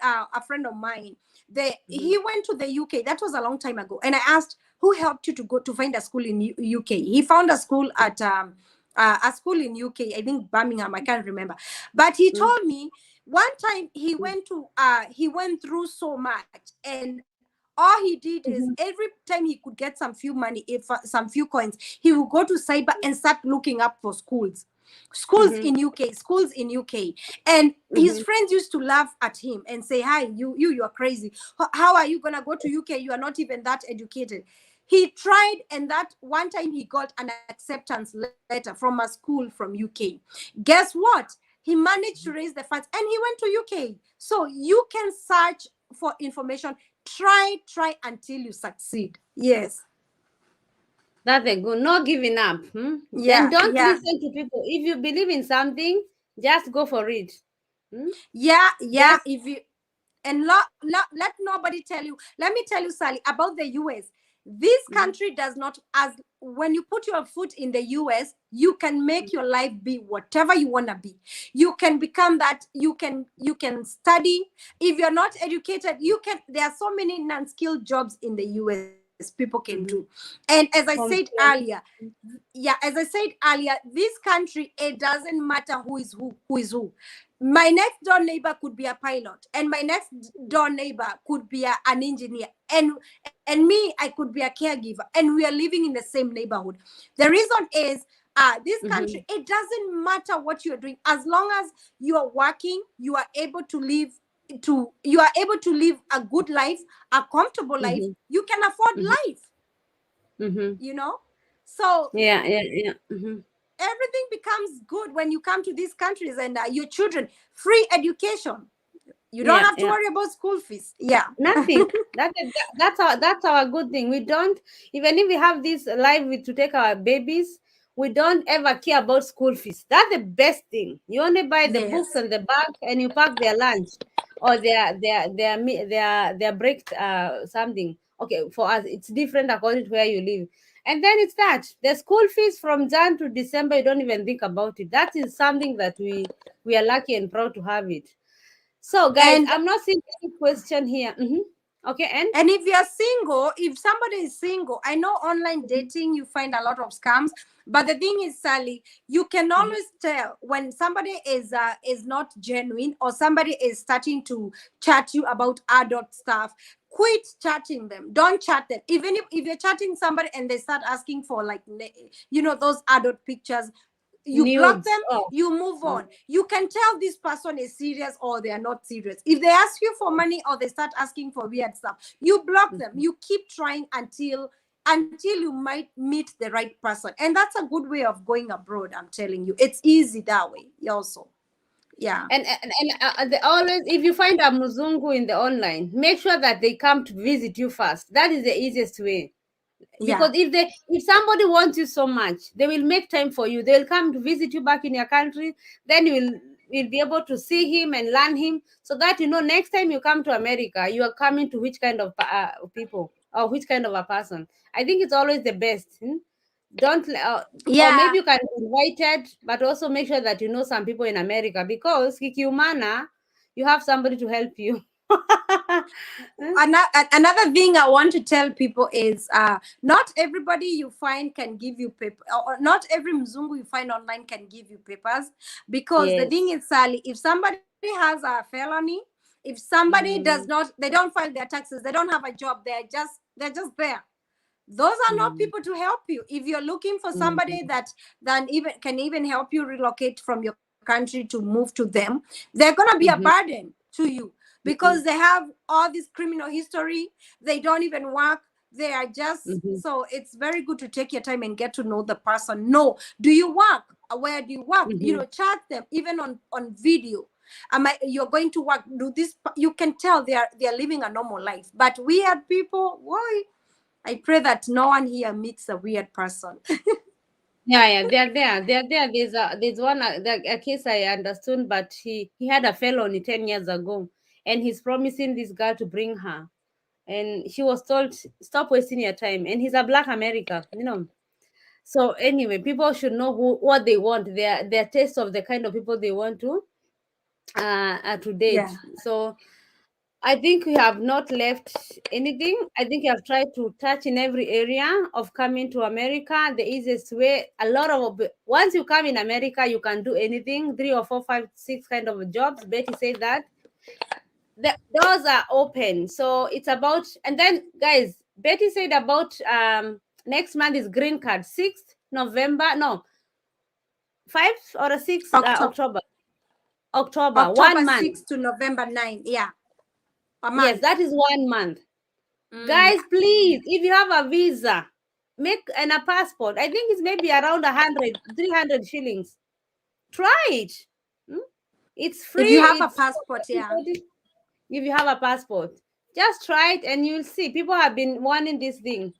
[SPEAKER 2] a friend of mine,
[SPEAKER 1] Mhm.
[SPEAKER 2] he went to the UK. That was a long time ago, and I asked, who helped you to go to find a school in UK? He found a school at a school in UK, I think Birmingham, I can't remember. But he
[SPEAKER 1] Mhm.
[SPEAKER 2] told me one time he went through so much, and all he did is
[SPEAKER 1] Mhm.
[SPEAKER 2] every time he could get some few money, if some few coins, he would go to cyber and start looking up for schools
[SPEAKER 1] Mhm.
[SPEAKER 2] in UK, schools in UK. And his
[SPEAKER 1] Mhm.
[SPEAKER 2] friends used to laugh at him and say, hi, you are crazy. How are you gonna go to UK? You are not even that educated. He tried, and that one time he got an acceptance letter from a school from UK. Guess what? He managed to raise the funds and he went to UK. So you can search for information. Try until you succeed. Yes.
[SPEAKER 1] That's a good. No giving up. Then
[SPEAKER 2] Yeah,
[SPEAKER 1] don't
[SPEAKER 2] yeah.
[SPEAKER 1] listen to people. If you believe in something, just go for it. Hmm?
[SPEAKER 2] Yeah, yeah.
[SPEAKER 1] Just.
[SPEAKER 2] If you and let nobody tell you. Let me tell you, Sally, about the US. This
[SPEAKER 1] Mhm,
[SPEAKER 2] country does not, as when you put your foot in the US, you can make your life be whatever you want to be. You can become that. You can study. If you're not educated, you can. There are so many non-skilled jobs in the US people can do.
[SPEAKER 1] mhm.
[SPEAKER 2] And as I said earlier,
[SPEAKER 1] Complain.
[SPEAKER 2] yeah, as I said earlier, this country, it doesn't matter who is who. My next door neighbor could be a pilot, and my next door neighbor could be an engineer, and me, I could be a caregiver, and we are living in the same neighborhood. The reason is, this country,
[SPEAKER 1] Mhm,
[SPEAKER 2] it doesn't matter what you're doing, as long as you are working, you are able to live a good life, a comfortable life.
[SPEAKER 1] mhm,
[SPEAKER 2] You can afford
[SPEAKER 1] mhm,
[SPEAKER 2] life,
[SPEAKER 1] mhm.
[SPEAKER 2] you know. So
[SPEAKER 1] Yeah, yeah, yeah. Mhm.
[SPEAKER 2] everything becomes good when you come to these countries, and your children, free education. You don't
[SPEAKER 1] Yeah,
[SPEAKER 2] have to
[SPEAKER 1] yeah.
[SPEAKER 2] worry about school fees. Yeah.
[SPEAKER 1] Nothing. That's our good thing. We don't, even if we have this life with to take our babies, we don't ever care about school fees. That's the best thing. You only buy the books
[SPEAKER 2] Yes.
[SPEAKER 1] and the bag, and you pack their lunch or their break something. Okay, for us it's different according to where you live. And then it's that the school fees from Jan to December, you don't even think about it. That is something that we are lucky and proud to have it. So, guys,
[SPEAKER 2] and
[SPEAKER 1] I'm not seeing any question here. Okay, and
[SPEAKER 2] and if you're single, if somebody is single, I know online dating you find a lot of scams, but the thing is, Sally, you can
[SPEAKER 1] Mhm,
[SPEAKER 2] always tell when somebody is not genuine, or somebody is starting to chat you about adult stuff. Quit chatting them. Don't chat them. Even if you're chatting somebody and they start asking for, like, those adult pictures, you block
[SPEAKER 1] nudes.
[SPEAKER 2] them,
[SPEAKER 1] Oh,
[SPEAKER 2] you move
[SPEAKER 1] mm,
[SPEAKER 2] on. You can tell this person is serious or they are not serious. If they ask you for money or they start asking for weird stuff, you block them.
[SPEAKER 1] mhm.
[SPEAKER 2] You keep trying until you might meet the right person. And that's a good way of going abroad. I'm telling you, it's easy that way also. Yeah.
[SPEAKER 1] And they always, if you find a Muzungu in the online, make sure that they come to visit you first. That is the easiest way. Because
[SPEAKER 2] Yeah.
[SPEAKER 1] if somebody wants you so much, they will make time for you. They will come to visit you back in your country. Then you'll be able to see him and learn him, so that next time you come to America, you are coming to which kind of people, or which kind of a person. I think it's always the best. Don't or
[SPEAKER 2] Yeah.
[SPEAKER 1] maybe you can be invited, but also make sure that you know some people in America, because kikiumana, you have somebody to help you.
[SPEAKER 2] Another thing I want to tell people is, not everybody you find can give you paper, or not every Mzungu you find online can give you papers. Because the thing
[SPEAKER 1] Yes.
[SPEAKER 2] is, Sally, if somebody has a felony, if somebody does
[SPEAKER 1] Mm-hmm.
[SPEAKER 2] not, they don't file their taxes, they don't have a job, they're just there. Those are not
[SPEAKER 1] Mm-hmm.
[SPEAKER 2] people to help you. If you're looking for somebody
[SPEAKER 1] Mm-hmm.
[SPEAKER 2] that even can even help you relocate from your country to move to them, they're going to be a
[SPEAKER 1] Mm-hmm.
[SPEAKER 2] burden to you, because
[SPEAKER 1] Mm-hmm.
[SPEAKER 2] they have all this criminal history. They don't even work. They are just,
[SPEAKER 1] Mm-hmm.
[SPEAKER 2] so it's very good to take your time and get to know the person. No, do you work? Where do you work?
[SPEAKER 1] Mm-hmm.
[SPEAKER 2] Chat them even on video. You're going to work, do this. You can tell they are living a normal life. But weird people, why? I pray that no one here meets a weird person.
[SPEAKER 1] Yeah, yeah, they're there. They're there. There's one a case I understood, but he had a felony 10 years ago, and he's promising this girl to bring her, and she was told, stop wasting your time. And he's a black America. So anyway, people should know what they want, their taste of the kind of people they want to date.
[SPEAKER 2] Yeah.
[SPEAKER 1] So I think we have not left anything. I think we have tried to touch in every area of coming to America. The easiest way, once you come in America, you can do anything, three or four, five, six kind of jobs. Betty said that the doors are open. So it's about, and then guys, Betty said about next month is green card, 6th November, no, 5th or 6th
[SPEAKER 2] October
[SPEAKER 1] October. October,
[SPEAKER 2] October
[SPEAKER 1] 1 month.
[SPEAKER 2] 6th to November 9. Yeah. A
[SPEAKER 1] Yes,
[SPEAKER 2] month.
[SPEAKER 1] that is 1 month. Guys,
[SPEAKER 2] Yeah.
[SPEAKER 1] please, if you have a visa, make and a passport. I think it's maybe around 100, 300 shillings. Try it. Hmm? It's
[SPEAKER 2] If you
[SPEAKER 1] free.
[SPEAKER 2] have a
[SPEAKER 1] It's
[SPEAKER 2] passport, yeah.
[SPEAKER 1] if you have a passport. Just try it and you'll see. People have been wanting this thing.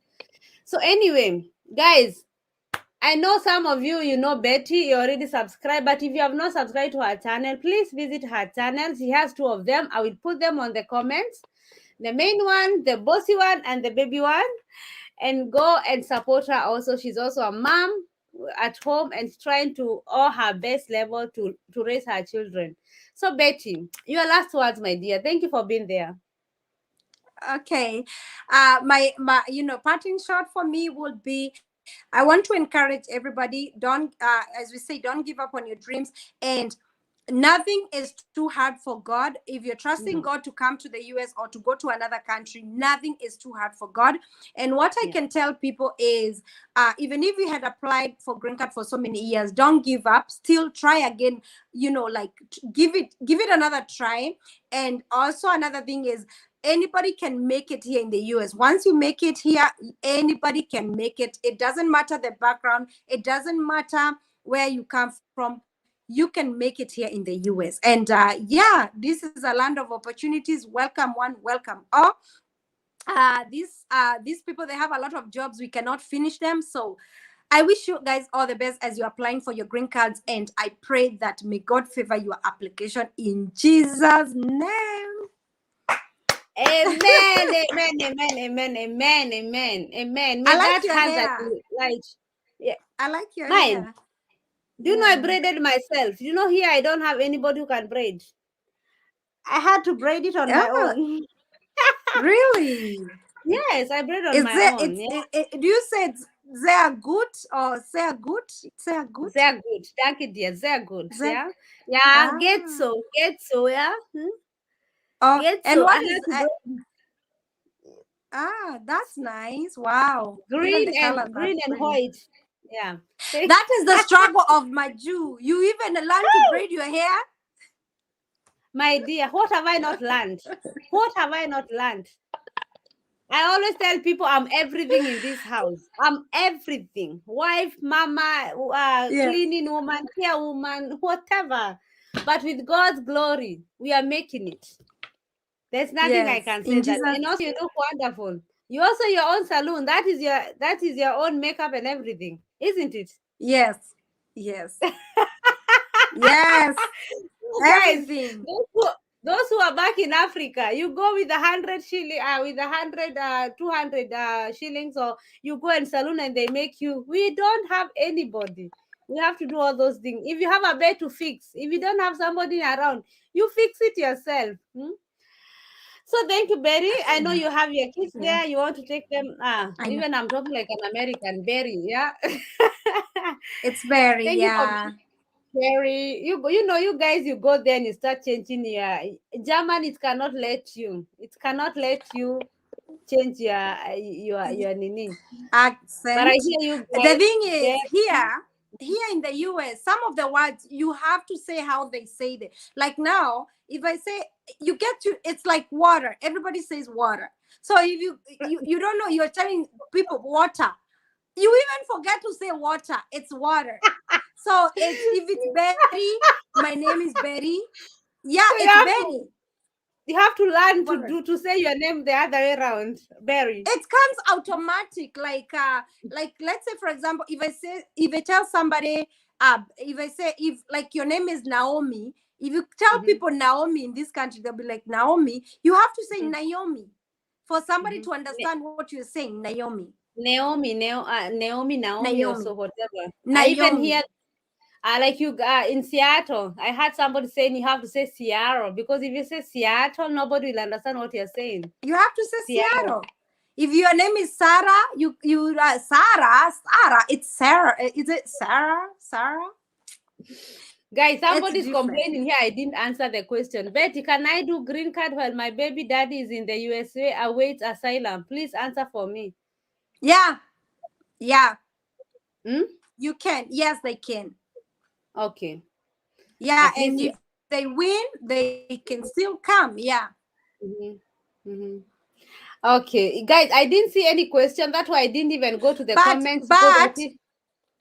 [SPEAKER 1] So anyway, Guys, I know some of you, you know Betty, you already subscribed, but if you have not subscribed to her channel, please visit her channel. She has two of them. I will put them on the comments. The main one, the bossy one, and the baby one. And go and support her also. She's also a mom at home and trying to all her best level to raise her children. So Betty, your last words, my dear. Thank you for being there.
[SPEAKER 2] Okay. My parting shot for me would be, I want to encourage everybody, don't as we say, don't give up on your dreams, and nothing is too hard for God. If you're trusting
[SPEAKER 1] No.
[SPEAKER 2] God to come to the US or to go to another country, nothing is too hard for God. And what I can tell people is, even if you had applied for green card for so many years, don't give up. Still try again. Like, give it another try. And also another thing is, anybody can make it here in the US. Once you make it here, anybody can make it. It doesn't matter the background. It doesn't matter where you come from. You can make it here in the US. And this is a land of opportunities. Welcome one, welcome all. These people, they have a lot of jobs. We cannot finish them. So I wish you guys all the best as you're applying for your green cards. And I pray that may God favor your application in Jesus' name.
[SPEAKER 1] Amen, amen, amen, amen, amen, amen, amen. May
[SPEAKER 2] I like
[SPEAKER 1] that
[SPEAKER 2] your
[SPEAKER 1] hand that
[SPEAKER 2] hair.
[SPEAKER 1] you like, yeah,
[SPEAKER 2] I like your
[SPEAKER 1] mine.
[SPEAKER 2] hair.
[SPEAKER 1] Do you know I braided myself? You know, here I don't have anybody who can braid. I had to braid it on my
[SPEAKER 2] Oh,
[SPEAKER 1] own.
[SPEAKER 2] really?
[SPEAKER 1] Yes, I braid on
[SPEAKER 2] Is
[SPEAKER 1] my
[SPEAKER 2] there?
[SPEAKER 1] own. Yeah,
[SPEAKER 2] Do you say it's sehr good or sehr gut? Sehr gut.
[SPEAKER 1] sehr gut. Danke dir, sehr gut.
[SPEAKER 2] Sehr,
[SPEAKER 1] Yeah, yeah. Get
[SPEAKER 2] ah.
[SPEAKER 1] so, get so. Yeah,
[SPEAKER 2] Oh,
[SPEAKER 1] get
[SPEAKER 2] and
[SPEAKER 1] so. I
[SPEAKER 2] what
[SPEAKER 1] had
[SPEAKER 2] is?
[SPEAKER 1] to braid
[SPEAKER 2] That's nice. Wow. Even
[SPEAKER 1] green
[SPEAKER 2] the colors are
[SPEAKER 1] and
[SPEAKER 2] pretty.
[SPEAKER 1] white. Yeah.
[SPEAKER 2] That is the struggle of my Jew. You even learn to braid your hair.
[SPEAKER 1] My dear, what have I not learned? What have I not learned? I always tell people I'm everything in this house. I'm everything. Wife, mama,
[SPEAKER 2] Yeah.
[SPEAKER 1] cleaning woman, care woman, whatever. But with God's glory, we are making it. There's nothing I
[SPEAKER 2] Yes.
[SPEAKER 1] can say
[SPEAKER 2] In
[SPEAKER 1] that.
[SPEAKER 2] Jesus.
[SPEAKER 1] And also you look wonderful. You also your own salon. That is your own makeup and everything, isn't it?
[SPEAKER 2] Yes. Yes. Yes.
[SPEAKER 1] Guys,
[SPEAKER 2] Everything.
[SPEAKER 1] those who are back in Africa, you go with 100 shilling, with 200 shillings, or you go and saloon and they make you. We don't have anybody. We have to do all those things. If you have a bed to fix, if you don't have somebody around, you fix it yourself. So thank you, Berry. I know you have your kids
[SPEAKER 2] Yeah.
[SPEAKER 1] there. You want to take them.
[SPEAKER 2] I know.
[SPEAKER 1] Even I'm talking like an American, Berry. Yeah.
[SPEAKER 2] It's very,
[SPEAKER 1] Thank you for
[SPEAKER 2] yeah.
[SPEAKER 1] Very, you know, you guys, you go there and you start changing your German. It cannot let you. It cannot let you change your nini. But I
[SPEAKER 2] Accent.
[SPEAKER 1] hear you
[SPEAKER 2] The
[SPEAKER 1] guys
[SPEAKER 2] thing
[SPEAKER 1] there.
[SPEAKER 2] is, here in the US, some of the words you have to say how they say it. Like now, if I say you get to, it's like water. Everybody says water. So if you don't know, you're telling people water. You even forget to say water. It's water. So if it's Betty, my name is Betty. Yeah,
[SPEAKER 1] So
[SPEAKER 2] it's Betty.
[SPEAKER 1] you have to learn
[SPEAKER 2] Water.
[SPEAKER 1] to say your name the other way around. Berry.
[SPEAKER 2] It comes automatic. Like let's say, for example, if I tell somebody, if I say, if like your name is Naomi, if you tell people Naomi in this country, they'll be like, Naomi. You have to say Naomi for somebody to understand what you're saying. Naomi.
[SPEAKER 1] Naomi, or
[SPEAKER 2] Naomi.
[SPEAKER 1] so whatever. I even
[SPEAKER 2] Naomi.
[SPEAKER 1] hear like you in Seattle. I heard somebody saying you have to say Seattle, because if you say Seattle, nobody will understand what you're saying.
[SPEAKER 2] You have to say
[SPEAKER 1] Seattle.
[SPEAKER 2] Seattle. If your name is Sarah, you Sarah. It's Sarah. Is it Sarah? Sarah?
[SPEAKER 1] Guys, somebody's complaining here. I didn't answer the question. Betty, can I do green card while my baby daddy is in the USA awaits asylum? Please answer for me.
[SPEAKER 2] Yeah. Yeah.
[SPEAKER 1] Hmm?
[SPEAKER 2] You can. Yes, they can.
[SPEAKER 1] Okay.
[SPEAKER 2] Yeah,
[SPEAKER 1] At
[SPEAKER 2] and
[SPEAKER 1] least
[SPEAKER 2] if they win, they can still come. Yeah.
[SPEAKER 1] Okay, guys, I didn't see any question. That's why I didn't even go to the comments, because I see.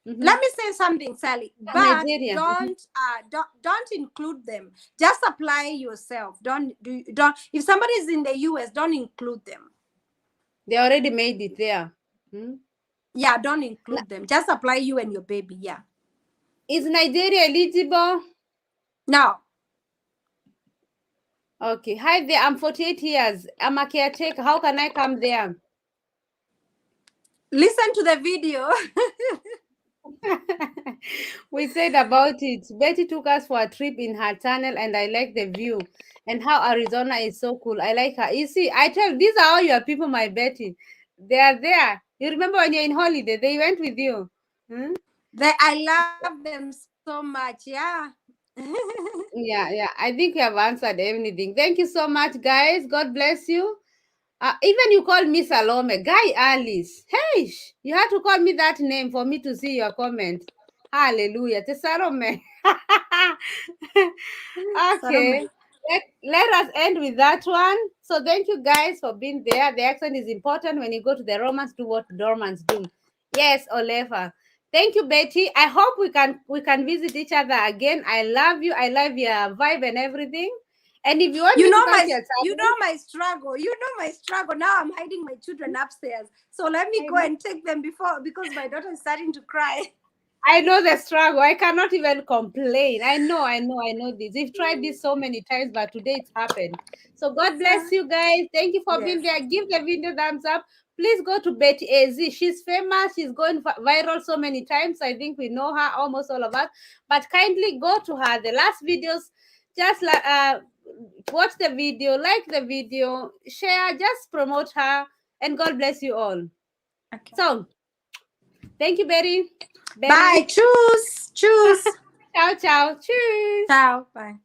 [SPEAKER 2] Let me say something, Sally. But
[SPEAKER 1] Nigeria.
[SPEAKER 2] don't include them. Just apply yourself. Don't. If somebody is in the US, don't include them.
[SPEAKER 1] They already made it there.
[SPEAKER 2] Yeah, don't include them. Just apply you and your baby. Yeah.
[SPEAKER 1] Is Nigeria eligible?
[SPEAKER 2] No.
[SPEAKER 1] Okay. Hi there. I'm 48 years. I'm a caretaker. How can I come there?
[SPEAKER 2] Listen to the video.
[SPEAKER 1] We said about it. Betty took us for a trip in her tunnel, and I like the view and how Arizona is so cool. I like her. You see, I tell these are all your people, my Betty. They are there. You remember when you're in holiday, they went with you. Hmm?
[SPEAKER 2] I love them so much. Yeah.
[SPEAKER 1] Yeah. I think we have answered everything. Thank you so much, guys. God bless you. Even you called me Salome, Guy Alice. Hey, you had to call me that name for me to see your comment. Hallelujah. Te Salome. Okay.
[SPEAKER 2] Salome.
[SPEAKER 1] Let us end with that one. So thank you guys for being there. The accent is important when you go to the Romans, do what Dormans do. Yes, Olefa. Thank you, Betty. I hope we can visit each other again. I love you. I love your vibe and everything. And if you want me to come to your
[SPEAKER 2] You
[SPEAKER 1] channel,
[SPEAKER 2] know my struggle. You know my struggle. Now I'm hiding my children upstairs. So let me
[SPEAKER 1] I
[SPEAKER 2] go
[SPEAKER 1] know.
[SPEAKER 2] and take them before, because my daughter is starting to cry.
[SPEAKER 1] I know the struggle. I cannot even complain. I know this. We've tried this so many times, but today it's happened. So God bless
[SPEAKER 2] So,
[SPEAKER 1] you guys. Thank you for being
[SPEAKER 2] yes.
[SPEAKER 1] there. Give the video thumbs up. Please go to Betty AZ. She's famous. She's going viral so many times. I think we know her, almost all of us. But kindly go to her. The last videos, just like watch the video, like the video, share, just promote her, and God bless you all.
[SPEAKER 2] Okay.
[SPEAKER 1] So thank you, Betty.
[SPEAKER 2] Bye.
[SPEAKER 1] Betty.
[SPEAKER 2] Choose. Choose.
[SPEAKER 1] Ciao, ciao. Tschüss.
[SPEAKER 2] Ciao. Bye.